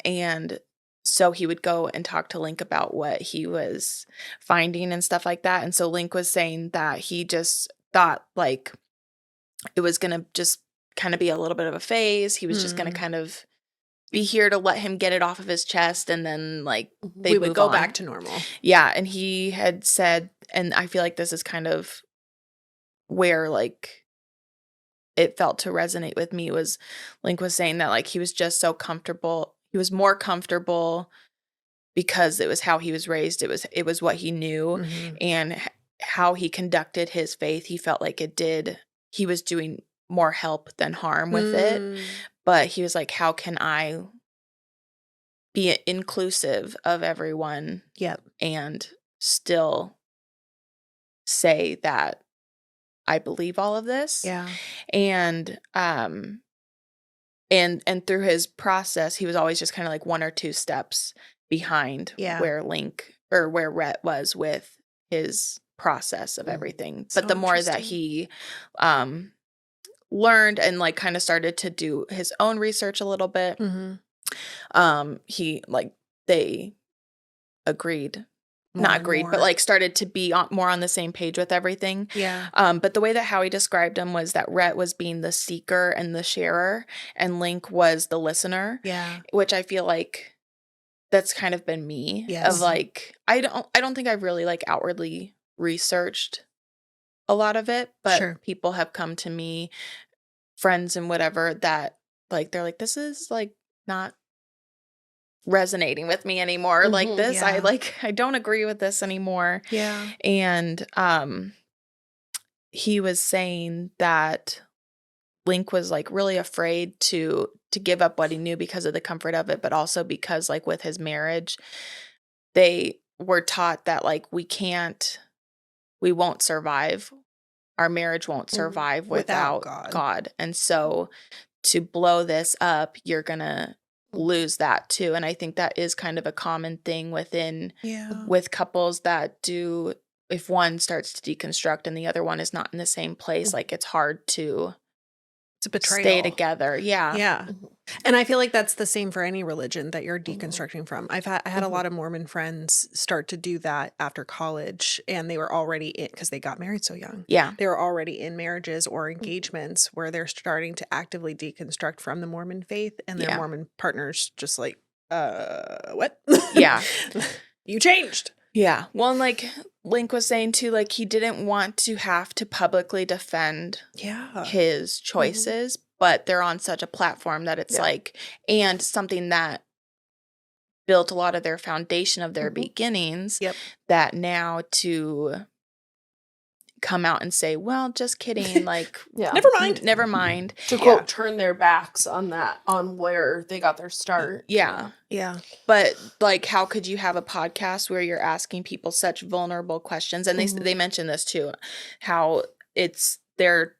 And so he would go and talk to Link about what he was finding and stuff like that. And so Link was saying that he just thought like it was going to just kind of be a little bit of a phase. He was just going to kind of be here to let him get it off of his chest, and then like we would go back to normal. Yeah, and he had said, and I feel like this is kind of where like it felt to resonate with me, was Link was saying that like he was just so comfortable. He was more comfortable because it was how he was raised. It was what he knew, and how he conducted his faith. He felt like he was doing more help than harm with it. But he was like, how can I be inclusive of everyone and still say that I believe all of this? Yeah. And and through his process, he was always just kind of like one or two steps behind where Rhett was with his process of everything. So but the more that he learned and like kind of started to do his own research a little bit, he like they but like started to be more on the same page with everything. But the way that Howie described him was that Rhett was being the seeker and the sharer, and Link was the listener. Which I feel like that's kind of been me. Of like I don't think I've really like outwardly researched a lot of it, but people have come to me, friends and whatever, that like they're like, this is like not resonating with me anymore. Like this, I don't agree with this anymore. And he was saying that Link was like really afraid to give up what he knew because of the comfort of it, but also because like with his marriage, they were taught that like we won't survive. Our marriage won't survive without God. And so to blow this up, you're going to lose that too. And I think that is kind of a common thing with couples that do, if one starts to deconstruct and the other one is not in the same place, like it's hard to It's a betrayal. Stay together. Yeah. Yeah. And I feel like that's the same for any religion that you're deconstructing from. I had a lot of Mormon friends start to do that after college, and they were already in, because they got married so young. Yeah. They were already in marriages or engagements where they're starting to actively deconstruct from the Mormon faith, and their Mormon partners just like, what? Yeah. You changed. Yeah. Well, and like Link was saying too, like he didn't want to have to publicly defend his choices, but they're on such a platform that it's like, and something that built a lot of their foundation of their beginnings, that now to come out and say, well, just kidding, like, never mind. To quote, turn their backs on that, on where they got their start. Yeah. But like, how could you have a podcast where you're asking people such vulnerable questions? And they mentioned this too, how they're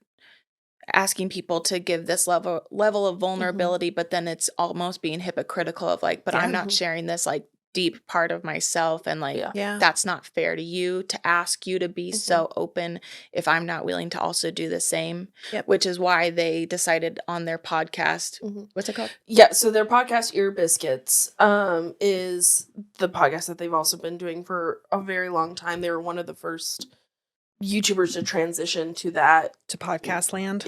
asking people to give this level of vulnerability, but then it's almost being hypocritical of like, but I'm not sharing this like deep part of myself, and like that's not fair to you to ask you to be so open if I'm not willing to also do the same. Which is why they decided on their podcast, what's it called? So their podcast Ear Biscuits is the podcast that they've also been doing for a very long time. They were one of the first YouTubers to transition to that, to podcast land.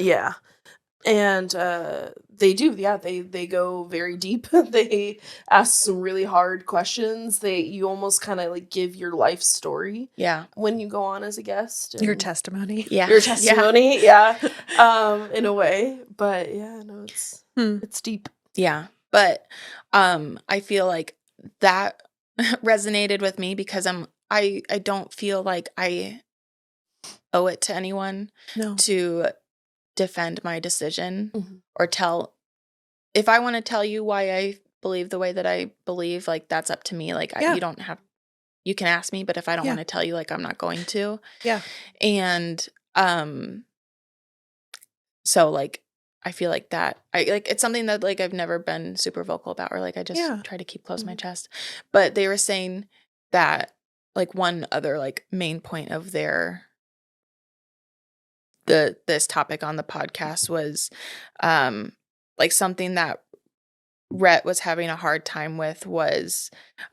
And they do, they go very deep. They ask some really hard questions. You almost kind of like give your life story when you go on as a guest. Your testimony. Your testimony, in a way. But it's deep. Yeah. But I feel like that resonated with me because I don't feel like I owe it to anyone to defend my decision or if I want to tell you why I believe the way that I believe, like that's up to me. Like you can ask me, but if I don't want to tell you, like I'm not going to. And so like I feel like that it's something that like I've never been super vocal about, or like I just try to keep close to my chest. But they were saying that like one other like main point of this topic on the podcast was like something that Rhett was having a hard time with was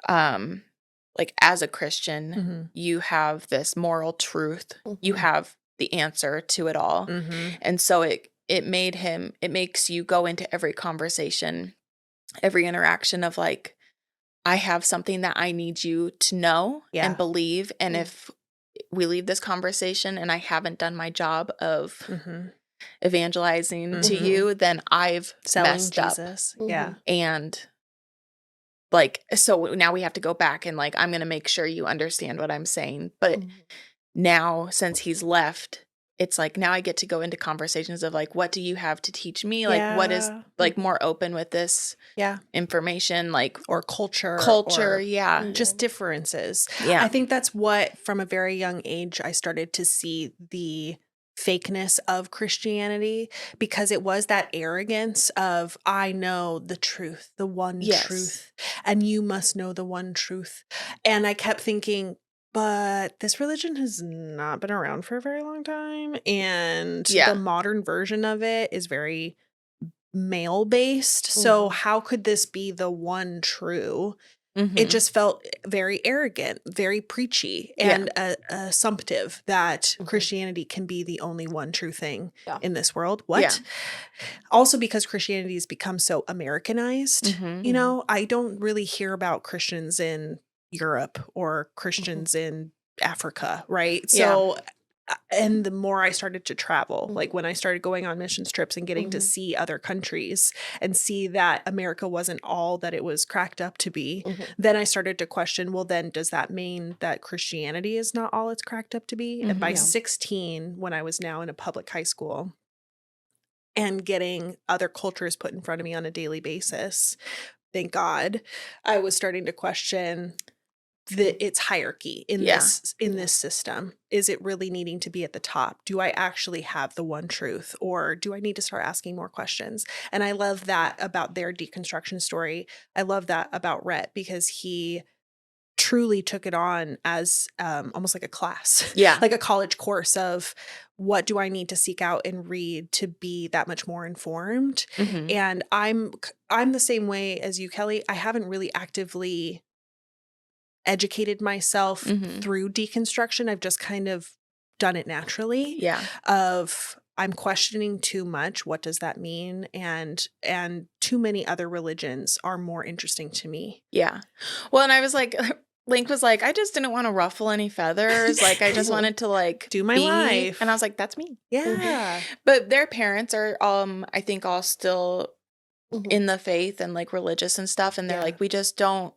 like as a Christian you have this moral truth, you have the answer to it all. Mhm. And so it makes you go into every conversation, every interaction of like, I have something that I need you to know Yeah. and believe. And Mm. if we leave this conversation and I haven't done my job of Mhm. evangelizing to Mhm. you, then I've Selling messed up. Jesus. Mhm. Yeah. And like, so now we have to go back and like, I'm going to make sure you understand what I'm saying. But Mhm. now, since he's left, it's like now I get to go into conversations of like, what do you have to teach me? Like, what is Yeah. like more open with this Yeah. information, like Or culture. culture? Or Yeah. just differences. Yeah. I think that's what, from a very young age, I started to see the fakeness of Christianity, because it was that arrogance of, I know the truth, the one Yes. truth, and you must know the one truth. And I kept thinking, but this religion has not been around for a very long time. And Yeah. the modern version of it is very male based. So Mhm. how could this be the one true? Mhm. It just felt very arrogant, very preachy, Yeah. and assumptive that Mhm. Christianity can be the only one true thing Yeah. in this world. What? Yeah. Also, because Christianity has become so Americanized, Mhm. you know, I don't really hear about Christians in Europe or Mhm. Christians in Africa, right? Yeah. So, and the more I started to travel, like Mhm. when I started going on missions trips and getting to Mhm. see other countries and see that America wasn't all that it was cracked up to be, Mhm. then I started to question, well, then does that mean that Christianity is not all it's cracked up to be? And by Mhm. Yeah. 16, when I was now in a public high school and getting other cultures put in front of me on a daily basis, thank God, I was starting to question its hierarchy in Yeah. this system. Is it really needing to be at the top? Do I actually have the one truth, or do I need to start asking more questions? And I love that about their deconstruction story. I love that about Rhett, because he truly took it on as almost like a class, Yeah. like a college course of, what do I need to seek out and read to be that much more informed? Mhm. And I'm the same way as you, Kelli. I haven't really actively educated myself Mhm. through deconstruction. I've just kind of done it naturally. Yeah. Of, I'm questioning too much. What does that mean? And too many other religions are more interesting to me. Yeah. Well, and I was like, Link was like, I just didn't want to ruffle any feathers. Like, I just Mhm. wanted to like Do my be. life. And I was like, that's me. Yeah. But their parents are, I think, all still Mhm. in the faith and like religious and stuff. And they're Yeah. like, we just don't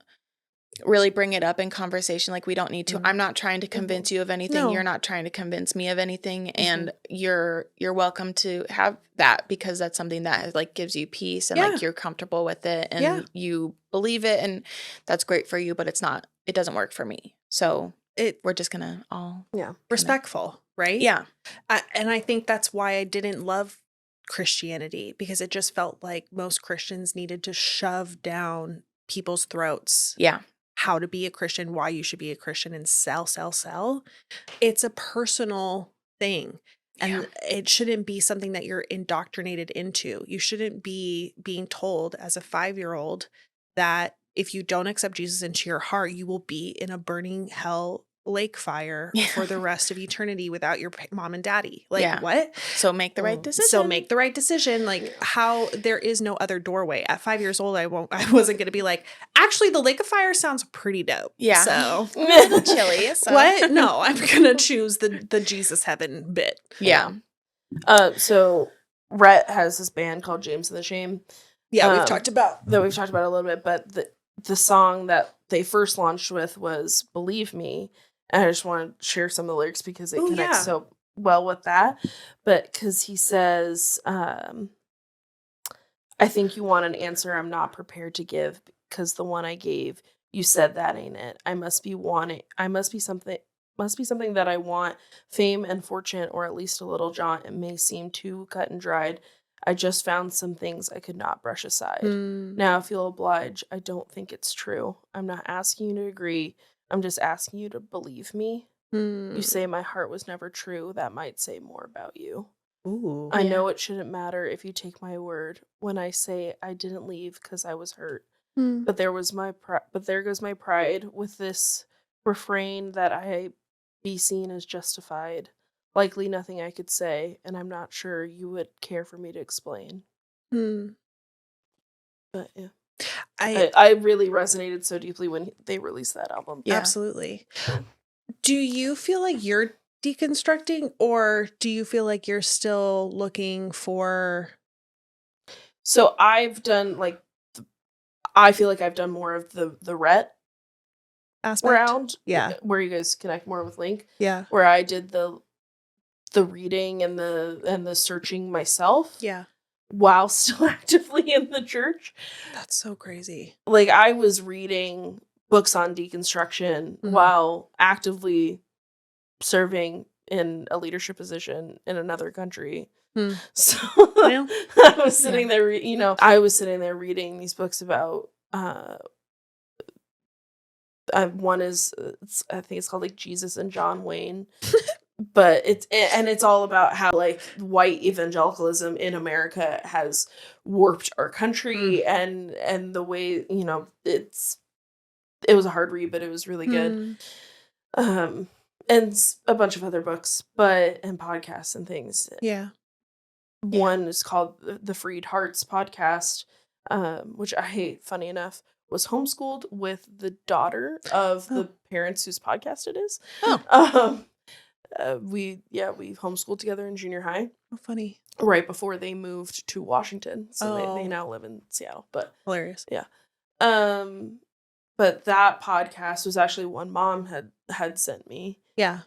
really bring it up in conversation. Like, we don't need to. Mm. I'm not trying to convince you of anything. No. You're not trying to convince me of anything. And you're welcome to have that, because that's something that like gives you peace and Yeah. like you're comfortable with it and Yeah. you believe it, and that's great for you, but it doesn't work for me. So we're just gonna all Yeah. respectful, right? Yeah. And I think that's why I didn't love Christianity, because it just felt like most Christians needed to shove down people's throats Yeah. how to be a Christian, why you should be a Christian, and sell. It's a personal thing. And it shouldn't be something that you're indoctrinated into. You shouldn't be being told as a 5-year-old that if you don't accept Jesus into your heart, you will be in a burning hell lake fire Yeah. for the rest of eternity without your mom and daddy. Like, Yeah. what? So make the right Mm. decision. So make the right decision. Like, how there is no other doorway. At 5 years old, I wasn't gonna be like, actually, the lake of fire sounds pretty dope. Yeah. So A little chilly. So. what? No, I'm gonna choose the Jesus heaven bit. Yeah. So Rhett has this band called James and the Shame. Yeah, we've talked about. That we've talked about a little bit, but the song that they first launched with was "Believe Me," and I just want to share some of the lyrics because it Ooh, connects yeah. so well with that. But because he says, "I think you want an answer I'm not prepared to give because the one I gave, you said that ain't it. I must be something." Must be something that I want, fame and fortune, or at least a little jaunt. It may seem too cut and dried. I just found some things I could not brush aside. Now I feel obliged. I don't think it's true. I'm not asking you to agree. I'm just asking you to believe me. You say my heart was never true. That might say more about you. Ooh. I know it shouldn't matter if you take my word when I say I didn't leave because I was hurt. But there goes my pride with this refrain that I be seen as justified. Likely nothing I could say, and I'm not sure you would care for me to explain. Hmm. But yeah. I I really resonated so deeply when they released that album. Yeah. absolutely. Do you feel like you're deconstructing, or do you feel like you're still looking for So I've done like I feel like I've done more of the Rhett aspect? round, Yeah. where you guys connect more with Link, Yeah. where I did the reading and the searching myself Yeah. while still actively in the church. That's so crazy. Like I was reading books on deconstruction Mhm. while actively serving in a leadership position in another country. Hmm. So Well, I was sitting there, I was sitting there reading these books about one is I think it's called like Jesus and John Wayne. But it's all about how like white evangelicalism in America has warped our country and the way, it was a hard read, but it was really good. And a bunch of other books, and podcasts and things. Yeah. One is called the Freed Hearts podcast, which I, funny enough, was homeschooled with the daughter of the parents whose podcast it is. Oh. We homeschooled together in junior high. Oh, funny. Right before they moved to Washington. So they Oh. now live in Seattle. But Hilarious. yeah. But that podcast was actually one mom had sent me Yeah.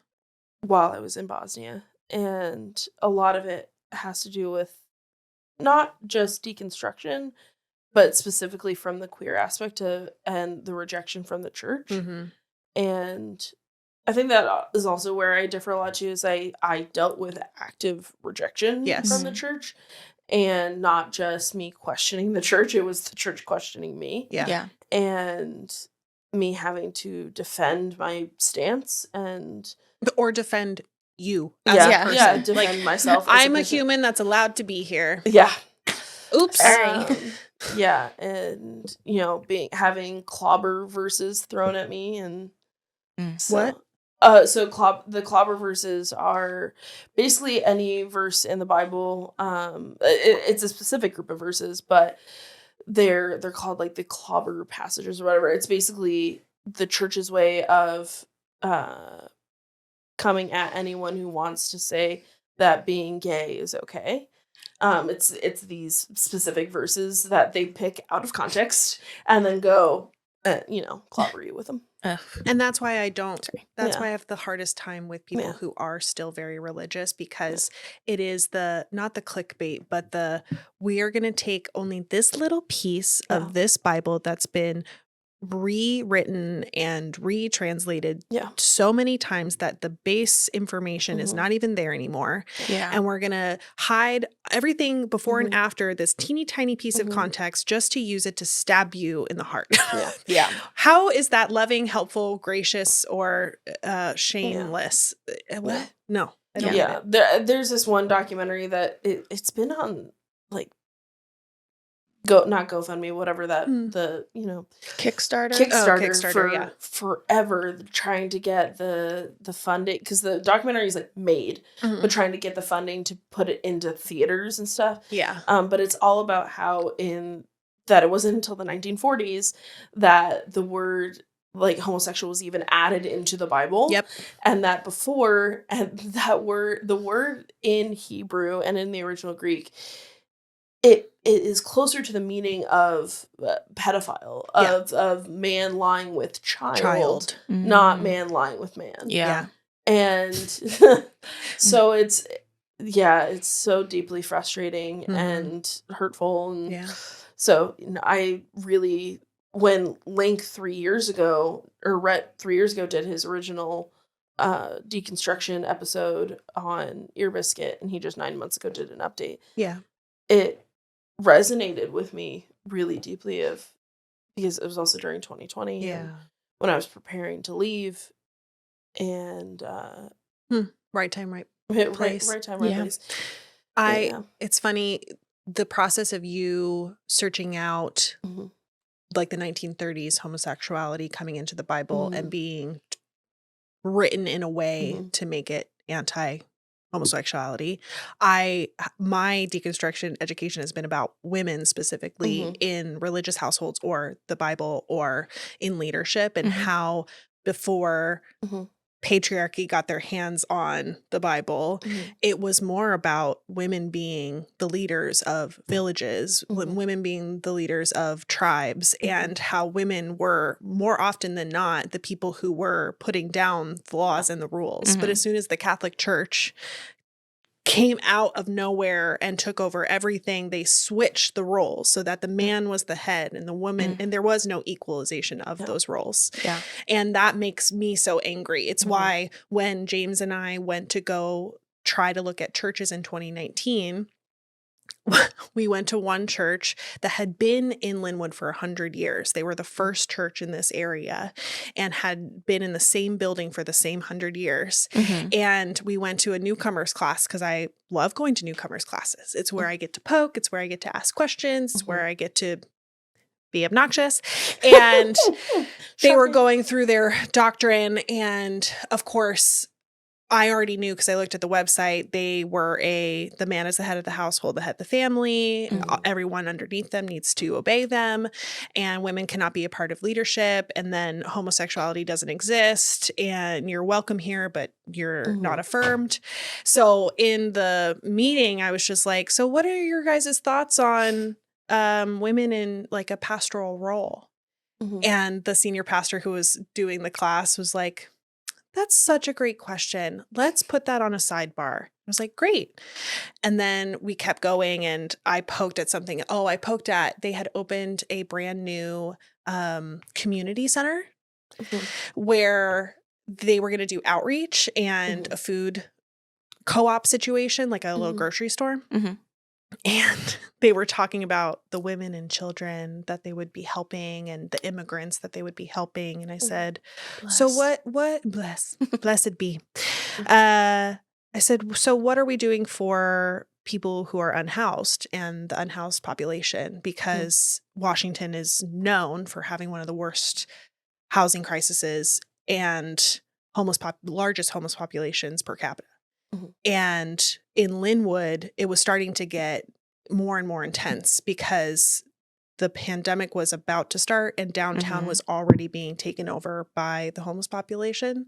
while I was in Bosnia. And a lot of it has to do with not just deconstruction, but specifically from the queer aspect and the rejection from the church. Mm-hmm. And I think that is also where I differ a lot too, is I dealt with active rejection from the church, and not just me questioning the church. It was the church questioning me. Yeah. And me having to defend my stance Or defend you as a person. Yeah, defend myself. I'm a human that's allowed to be here. Yeah. Oops. Sorry. Yeah, and having clobber verses thrown at me, and What? The clobber verses are basically any verse in the Bible. It's a specific group of verses, but they're called like the clobber passages or whatever. It's basically the church's way of coming at anyone who wants to say that being gay is okay. It's these specific verses that they pick out of context and then go, clobber you with them. And that's why I don't. Sorry. That's why I have the hardest time with people who are still very religious, because it is not the clickbait, but we are going to take only this little piece of this Bible that's been rewritten and retranslated so many times that the base information is not even there anymore. Yeah. And we're going to hide everything before and after this teeny tiny piece of context just to use it to stab you in the heart. Yeah. How is that loving, helpful, gracious, or shameless? What? No. I don't get it. There's this one documentary that it's been on like not GoFundMe, whatever that Kickstarter. Kickstarter for forever, trying to get the funding, because the documentary is like made, but trying to get the funding to put it into theaters and stuff. Yeah. But it's all about how that it wasn't until the 1940s that the word like homosexual was even added into the Bible. Yep. And that before, and that the word in Hebrew and in the original Greek, it is closer to the meaning of pedophile, of man lying with child. Not man lying with man. Yeah. And so it's so deeply frustrating and hurtful. And so I really, when Link 3 years ago, or Rhett 3 years ago, did his original deconstruction episode on Ear Biscuit, and he just 9 months ago did an update. Yeah. It resonated with me really deeply, because it was also during 2020. Yeah. When I was preparing to leave, and right time, right place. Right time, right place. It's funny, the process of you searching out like the 1930s homosexuality coming into the Bible and being written in a way to make it homosexuality. My deconstruction education has been about women specifically in religious households or the Bible or in leadership, and how before patriarchy got their hands on the Bible, it was more about women being the leaders of villages, women being the leaders of tribes, and how women were more often than not the people who were putting down the laws and the rules. But as soon as the Catholic Church came out of nowhere and took over everything, they switched the roles so that the man was the head and the woman, and there was no equalization of those roles. Yeah. And that makes me so angry. It's why when James and I went to go try to look at churches in 2019, we went to one church that had been in Linwood for 100 years. They were the first church in this area and had been in the same building for the same 100 years. And we went to a newcomers class because I love going to newcomers classes. It's where I get to poke. It's where I get to ask questions. It's where I get to be obnoxious. And they were going through their doctrine. And of course, I already knew because I looked at the website, they were the man is the head of the household, the head of the family. Everyone underneath them needs to obey them, and women cannot be a part of leadership. And then homosexuality doesn't exist, and you're welcome here, but you're not affirmed. So in the meeting, I was just like, so what are your guys' thoughts on women in like a pastoral role? And the senior pastor who was doing the class was like, that's such a great question. Let's put that on a sidebar. I was like, great. And then we kept going, and I poked at something. They had opened a brand new community center where they were going to do outreach and a food co-op situation, like a little grocery store. And they were talking about the women and children that they would be helping and the immigrants that they would be helping. And I said, so blessed be. I said, so what are we doing for people who are unhoused and the unhoused population? Because Washington is known for having one of the worst housing crises and largest homeless populations per capita. And in Linwood, it was starting to get more and more intense because the pandemic was about to start and downtown was already being taken over by the homeless population.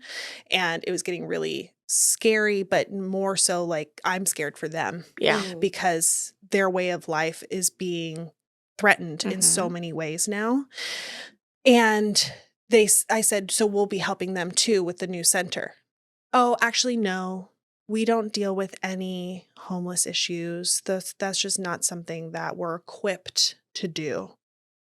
And it was getting really scary, but more so like I'm scared for them. Because their way of life is being threatened in so many ways now. And I said, so we'll be helping them too with the new center. Oh, actually, no. We don't deal with any homeless issues. That's just not something that we're equipped to do.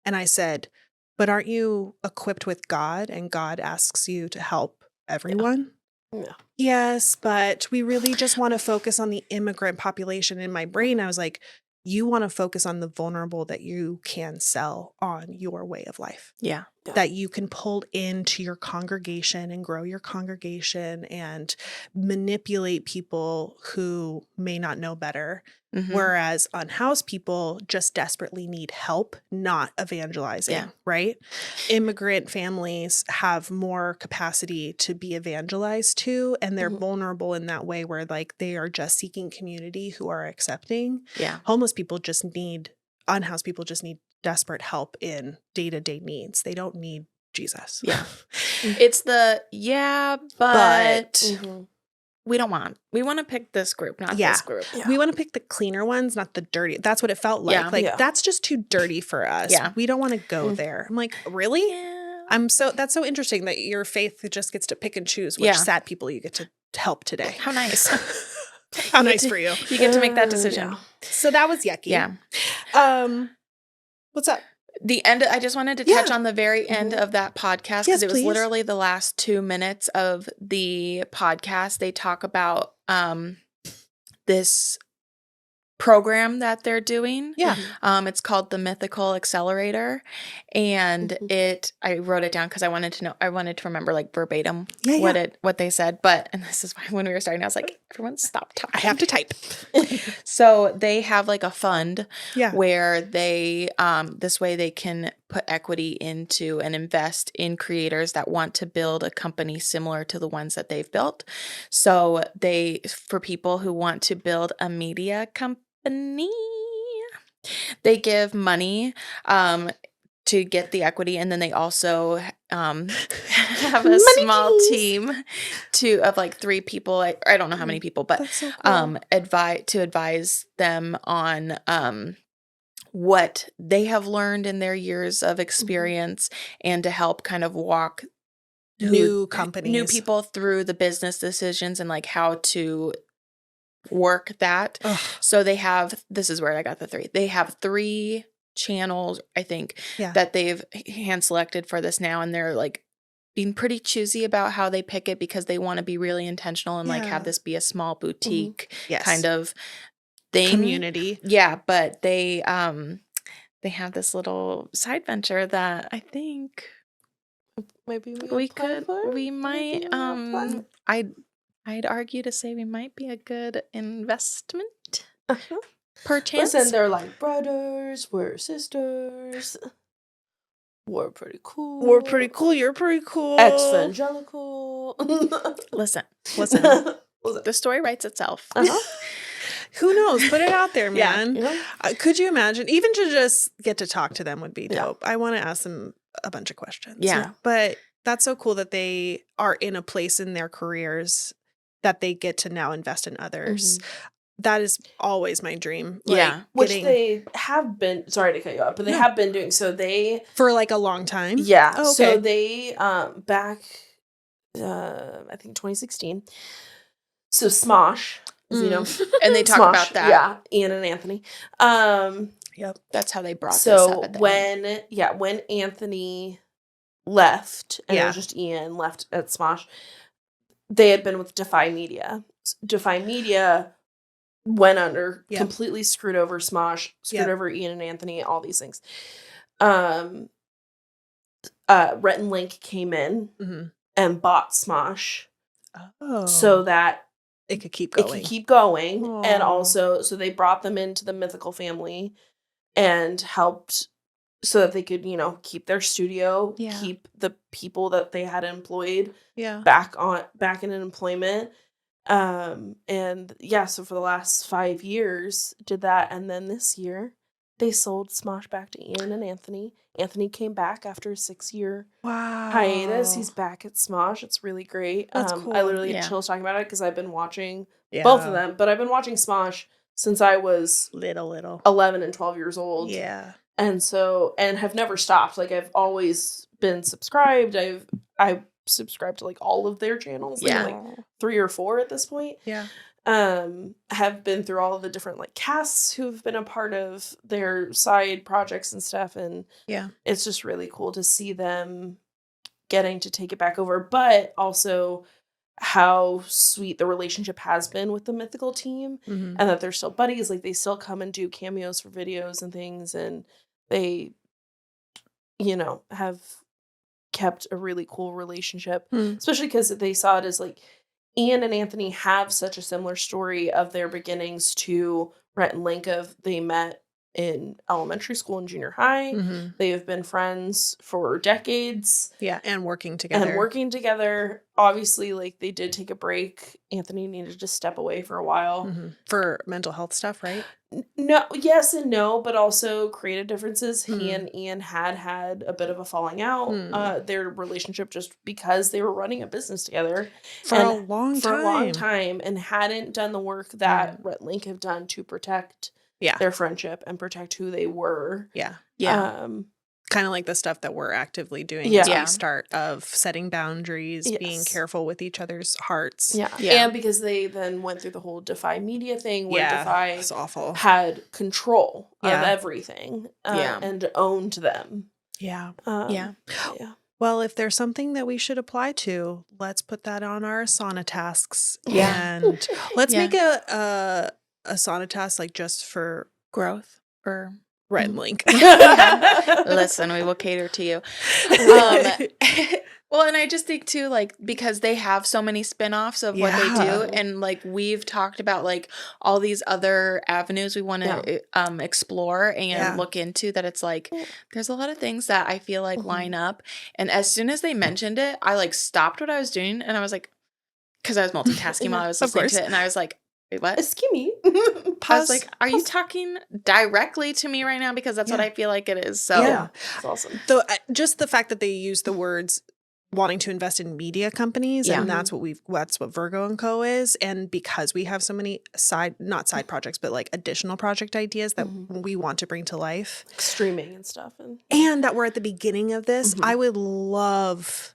And I said, but aren't you equipped with God? And God asks you to help everyone? Yeah. Yes, but we really just want to focus on the immigrant population. In my brain, I was like, you want to focus on the vulnerable that you can sell on your way of life. Yeah. That you can pull into your congregation and grow your congregation and manipulate people who may not know better. Whereas unhoused people just desperately need help, not evangelizing, right? Immigrant families have more capacity to be evangelized to, and they're vulnerable in that way where like they are just seeking community who are accepting. Unhoused people just need desperate help in day-to-day needs. They don't need Jesus. It's but we want to pick this group, not this group. We want to pick the cleaner ones, not the dirty. That's what it felt like. That's just too dirty for us. We don't want to go there. I'm like, really? That's so interesting that your faith just gets to pick and choose which sad people you get to help today. How nice. How nice for you. You get to make that decision. So that was yucky. What's up? The end. I just wanted to touch on the very end of that podcast because it was literally the last 2 minutes of the podcast. They talk about this program that they're doing. Yeah. It's called the Mythical Accelerator, and I wrote it down because I wanted to remember like verbatim what they said. And this is why when we were starting, I was like, everyone stop talking. I have to type. So they have like a fund Yeah. where they this way they can put equity into and invest in creators that want to build a company similar to the ones that they've built. So for people who want to build a media company, they give money to get the equity, and then they also have a small team of like 3 people. I don't know how many people, but That's so cool. advise them on what they have learned in their years of experience, and to help kind of walk New new people through the business decisions and like how to work that. Ugh. So this is where I got the 3. They have 3 channels, I think, Yeah. that they've hand selected for this now, and they're like being pretty choosy about how they pick it because they want to be really intentional and like have this be a small boutique Yes. kind of thing. Community. Yeah, but they have this little side venture that I think Maybe we might I'd argue to say we might be a good investment. Perchance. Listen, they're like brothers, we're sisters. We're pretty cool. We're pretty cool. You're pretty cool. Evangelical. Listen. The story writes itself. Who knows? Put it out there, Yeah. man. Could you imagine? Even to just get to talk to them would be dope. I want to ask them a bunch of questions. Yeah. But that's so cool that they are in a place in their careers that they get to now invest in others. That is always my dream. Yeah. Which they have been, sorry to cut you off, but they have been doing. So they. For like a long time? Yeah. Oh, okay. So they, back, I think 2016. So Smosh, as you know. And they talk Smosh, about that. Yeah. Ian and Anthony. Yep. That's how they brought this up at the end. when Anthony left, and it Yeah. was just Ian left at Smosh, they had been with Defy Media. Defy Media went under, completely screwed over Smosh, screwed over Ian and Anthony, all these things. Rhett Link came in and bought Smosh so that it could keep going. Aww. And also, so they brought them into the Mythical family and helped so that they could, keep their studio, keep the people that they had employed back in employment. So for the last 5 years did that, and then this year they sold Smosh back to Ian and Anthony. Anthony came back after a 6-year hiatus. He's back at Smosh. It's really great. That's cool. I literally had chills talking about it because I've been watching both of them, but I've been watching Smosh since I was little 11 and 12 years old. Yeah. And have never stopped. Like, I've always been subscribed. I subscribed to like all of their channels. Like 3 or 4 at this point. Yeah. Have been through all of the different like casts who've been a part of their side projects and stuff, and it's just really cool to see them getting to take it back over, but also how sweet the relationship has been with the Mythical team, and that they're still buddies. Like, they still come and do cameos for videos and things, and they have kept a really cool relationship, especially because they saw it as like Ian and Anthony have such a similar story of their beginnings to Rhett and Link. They met in elementary school and junior high. They have been friends for decades. Yeah, and working together. Obviously, like, they did take a break. Anthony needed to step away for a while. For mental health stuff, right? No, yes and no, but also creative differences. He and Ian had a bit of a falling out. Their relationship, just because they were running a business together for a long time, and hadn't done the work that Rhett Link have done to protect their friendship and protect who they were. Kind of like the stuff that we're actively doing as we start, of setting boundaries, being careful with each other's hearts. And because they then went through the whole Defy Media thing, where Defy awful. had control of everything and owned them. Well, if there's something that we should apply to, let's put that on our Asana tasks. Yeah. And let's make a a sauna task like just for Growth or Rhett Link. listen, we will cater to you. Well, and I just think too, like, because they have so many spin-offs of what they do, Yeah. and like we've talked about like all these other avenues we want to explore and Yeah. look into, that it's like there's a lot of things that I feel like line up. And as soon as they mentioned it, I like stopped what I was doing and I was like, because I was multitasking while I was Of listening course. to it, and I was like, wait, what? Excuse me. I was like, are you talking directly to me right now? Because that's what I feel like it is. So Yeah. It's awesome. So just the fact that they use the words wanting to invest in media companies, and that's what Virgo and Co is. And because we have so many not side projects, but like additional project ideas that we want to bring to life, like streaming and stuff, and that we're at the beginning of this, I would love.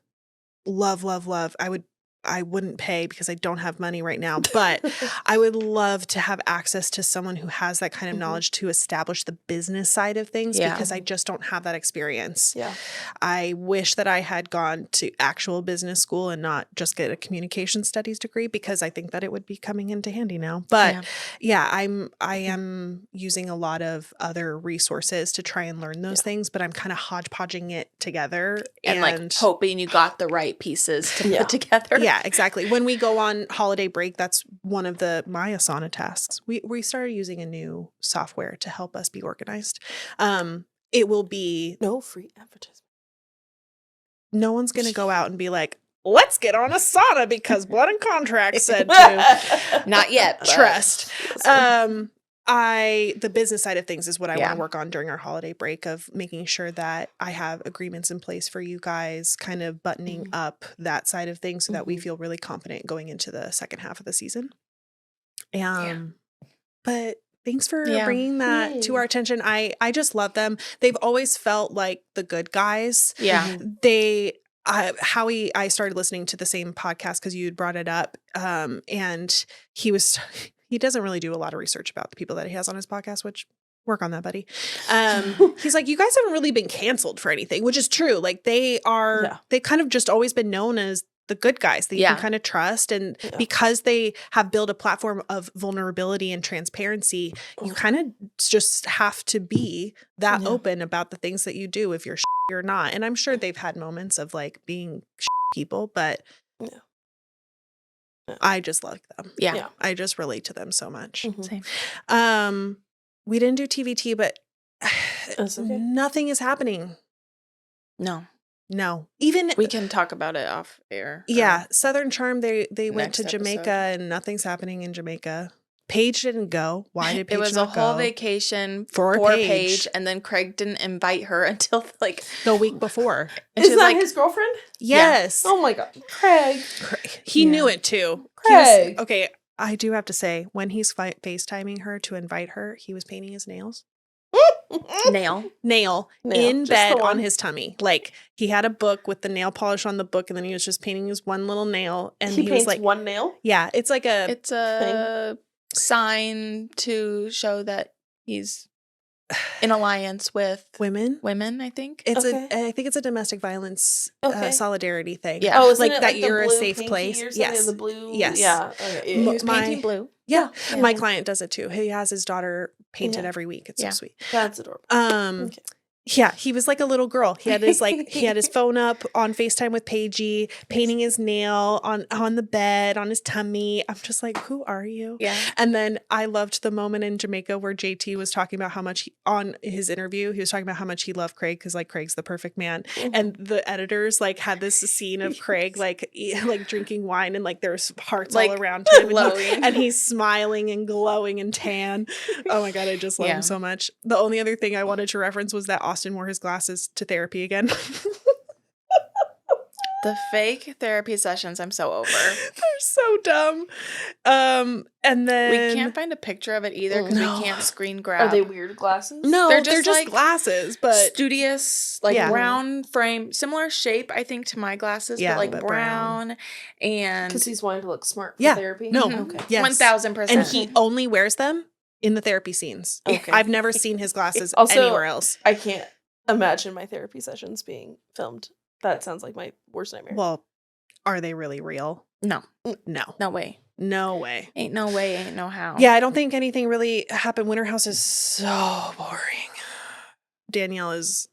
I wouldn't pay because I don't have money right now, but I would love to have access to someone who has that kind of knowledge to establish the business side of things, because I just don't have that experience. Yeah. I wish that I had gone to actual business school and not just get a communication studies degree, because I think that it would be coming into handy now. But I am using a lot of other resources to try and learn those things, but I'm kind of hodgepodging it together and like hoping you got the right pieces to put together. Yeah, exactly. When we go on holiday break, that's one of my Asana tasks. We started using a new software to help us be organized. It will be no free advertisement. No one's going to go out and be like, let's get on Asana because Blood and Contract said to. Not yet. Trust. The business side of things is what I want to work on during our holiday break, of making sure that I have agreements in place for you guys, kind of buttoning up that side of things so that we feel really confident going into the second half of the season. But thanks for bringing that to our attention. I just love them. They've always felt like the good guys. Yeah. Howie, I started listening to the same podcast because you had brought it up. And he doesn't really do a lot of research about the people that he has on his podcast, which work on that, buddy. He's like, you guys haven't really been canceled for anything, which is true. Like they've kind of just always been known as the good guys that you can kind of trust. And because they have built a platform of vulnerability and transparency, you kind of just have to be that open about the things that you do, if you're or not. And I'm sure they've had moments of like being people, but I just like them. Yeah. I just relate to them so much. Same. We didn't do TVT, but That's okay. Nothing is happening. No. Even we can talk about it off air. Yeah. Southern Charm, they went to Jamaica episode. And nothing's happening in Jamaica. Paige didn't go. Why did Paige not go? It was a whole vacation for Paige, and then Craig didn't invite her until like the week before. Is that his girlfriend? Yes. Yeah. Oh my God. Craig. He knew it too. Craig. Okay. I do have to say, when he's FaceTiming her to invite her, he was painting his nails. Nail in bed on his tummy. Like he had a book with the nail polish on the book, and then he was just painting his one little nail. And he was like, one nail? Yeah. It's like it's a sign to show that he's in alliance with women, I think. I think it's a domestic violence solidarity thing. Yeah. Oh, like that you're a safe place. Yes. The blue. Yes. Yeah. Okay. He was painting blue. Yeah. My client does it too. He has his daughter painted every week. It's so sweet. That's adorable. Okay. Yeah, he was like a little girl. He had his phone up on FaceTime with Paigey, painting his nail on the bed, on his tummy. I'm just like, who are you? Yeah. And then I loved the moment in Jamaica where JT was talking about how much on his interview, he was talking about how much he loved Craig because like Craig's the perfect man. Mm-hmm. And the editors like had this scene of Craig like drinking wine and like there's hearts all around him and he's smiling and glowing and tan. Oh my God, I just love him so much. The only other thing I wanted to reference was that Austin wore his glasses to therapy again. The fake therapy sessions, I'm so over. They're so dumb. And then we can't find a picture of it either because we can't screen grab. Are they weird glasses? No, they're just like glasses, but studious, like round frame, similar shape, I think, to my glasses, but like brown. And because he's wanting to look smart for therapy. No, okay, yes. 1000%. And he only wears them in the therapy scenes. Okay, I've never seen his glasses also, anywhere else. I can't imagine my therapy sessions being filmed. That sounds like my worst nightmare. Well, Are they really real? No. No. No way. No way. Ain't no way, ain't no how. Yeah, I don't think anything really happened. Winter House is so boring. Danielle is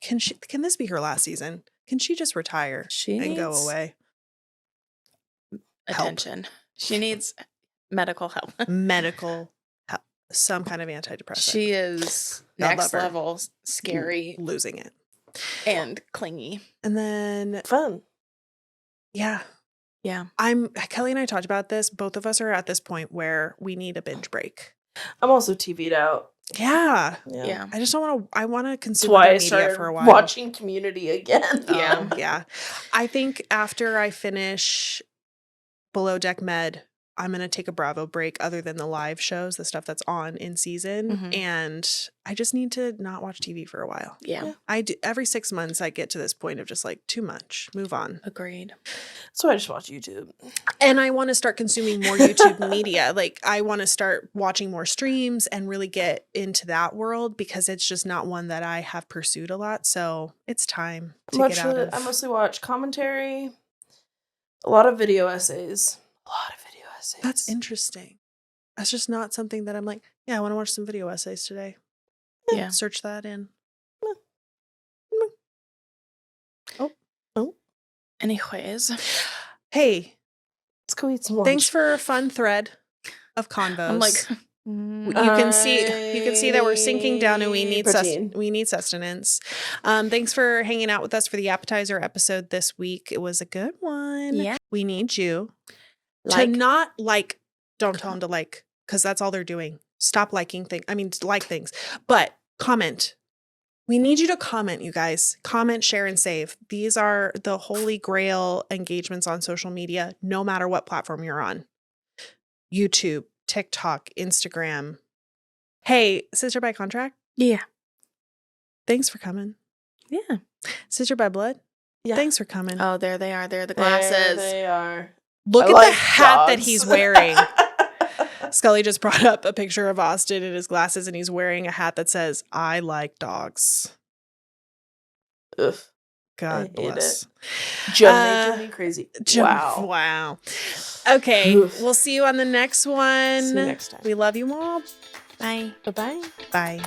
can this be her last season? Can she just retire She and go needs away? attention. She needs medical help. Medical help. Some kind of antidepressant. She is I next love her. level scary Losing it. and clingy. And then Fun. yeah. Yeah. Kelli and I talked about this. Both of us are at this point where we need a binge break. I'm also TV'd out. Yeah. Yeah. I just don't want to. I want to That's consume why other I media started for a while. watching Community again. Yeah. Yeah. I think after I finish Below Deck Med, I'm going to take a Bravo break other than the live shows, the stuff that's on in season. Mhm. And I just need to not watch TV for a while. Yeah. I do, every 6 months, I get to this point of just like too much. Move on. Agreed. So I just watch YouTube. And I want to start consuming more YouTube media. Like I want to start watching more streams and really get into that world because it's just not one that I have pursued a lot. So it's time to get out of. I mostly watch commentary, a lot of video essays. A lot of video essays. That's interesting. That's just not something that I'm like, yeah, I want to watch some video essays today. Yeah. Search that in. Anyways, Hey, Let's go eat some lunch. thanks for a fun thread of convos. I'm like, you can see that we're sinking down and we need Protein. sustenance. Thanks for hanging out with us for the appetizer episode this week. It was a good one. Yeah. We need you to like, not like, don't tell them to like, because that's all they're doing. Stop liking things. I mean, like things, but comment. We need you to comment, you guys. Comment, share, and save. These are the holy grail engagements on social media, no matter what platform you're on. YouTube, TikTok, Instagram. Hey, Sister by Contract, yeah. thanks for coming. Yeah. Sister by Blood, Yeah. thanks for coming. Oh, there they are. They're the There glasses. they are. Look I at like the hat that dogs. he's wearing. Scully just brought up a picture of Austin in his glasses, and he's wearing a hat that says, I like dogs. Ugh. God hate bless. Making me crazy. Wow. Wow. Okay. Oof. We'll see you on the next one. See you next time. We love you all. Bye. Bye-bye. Bye.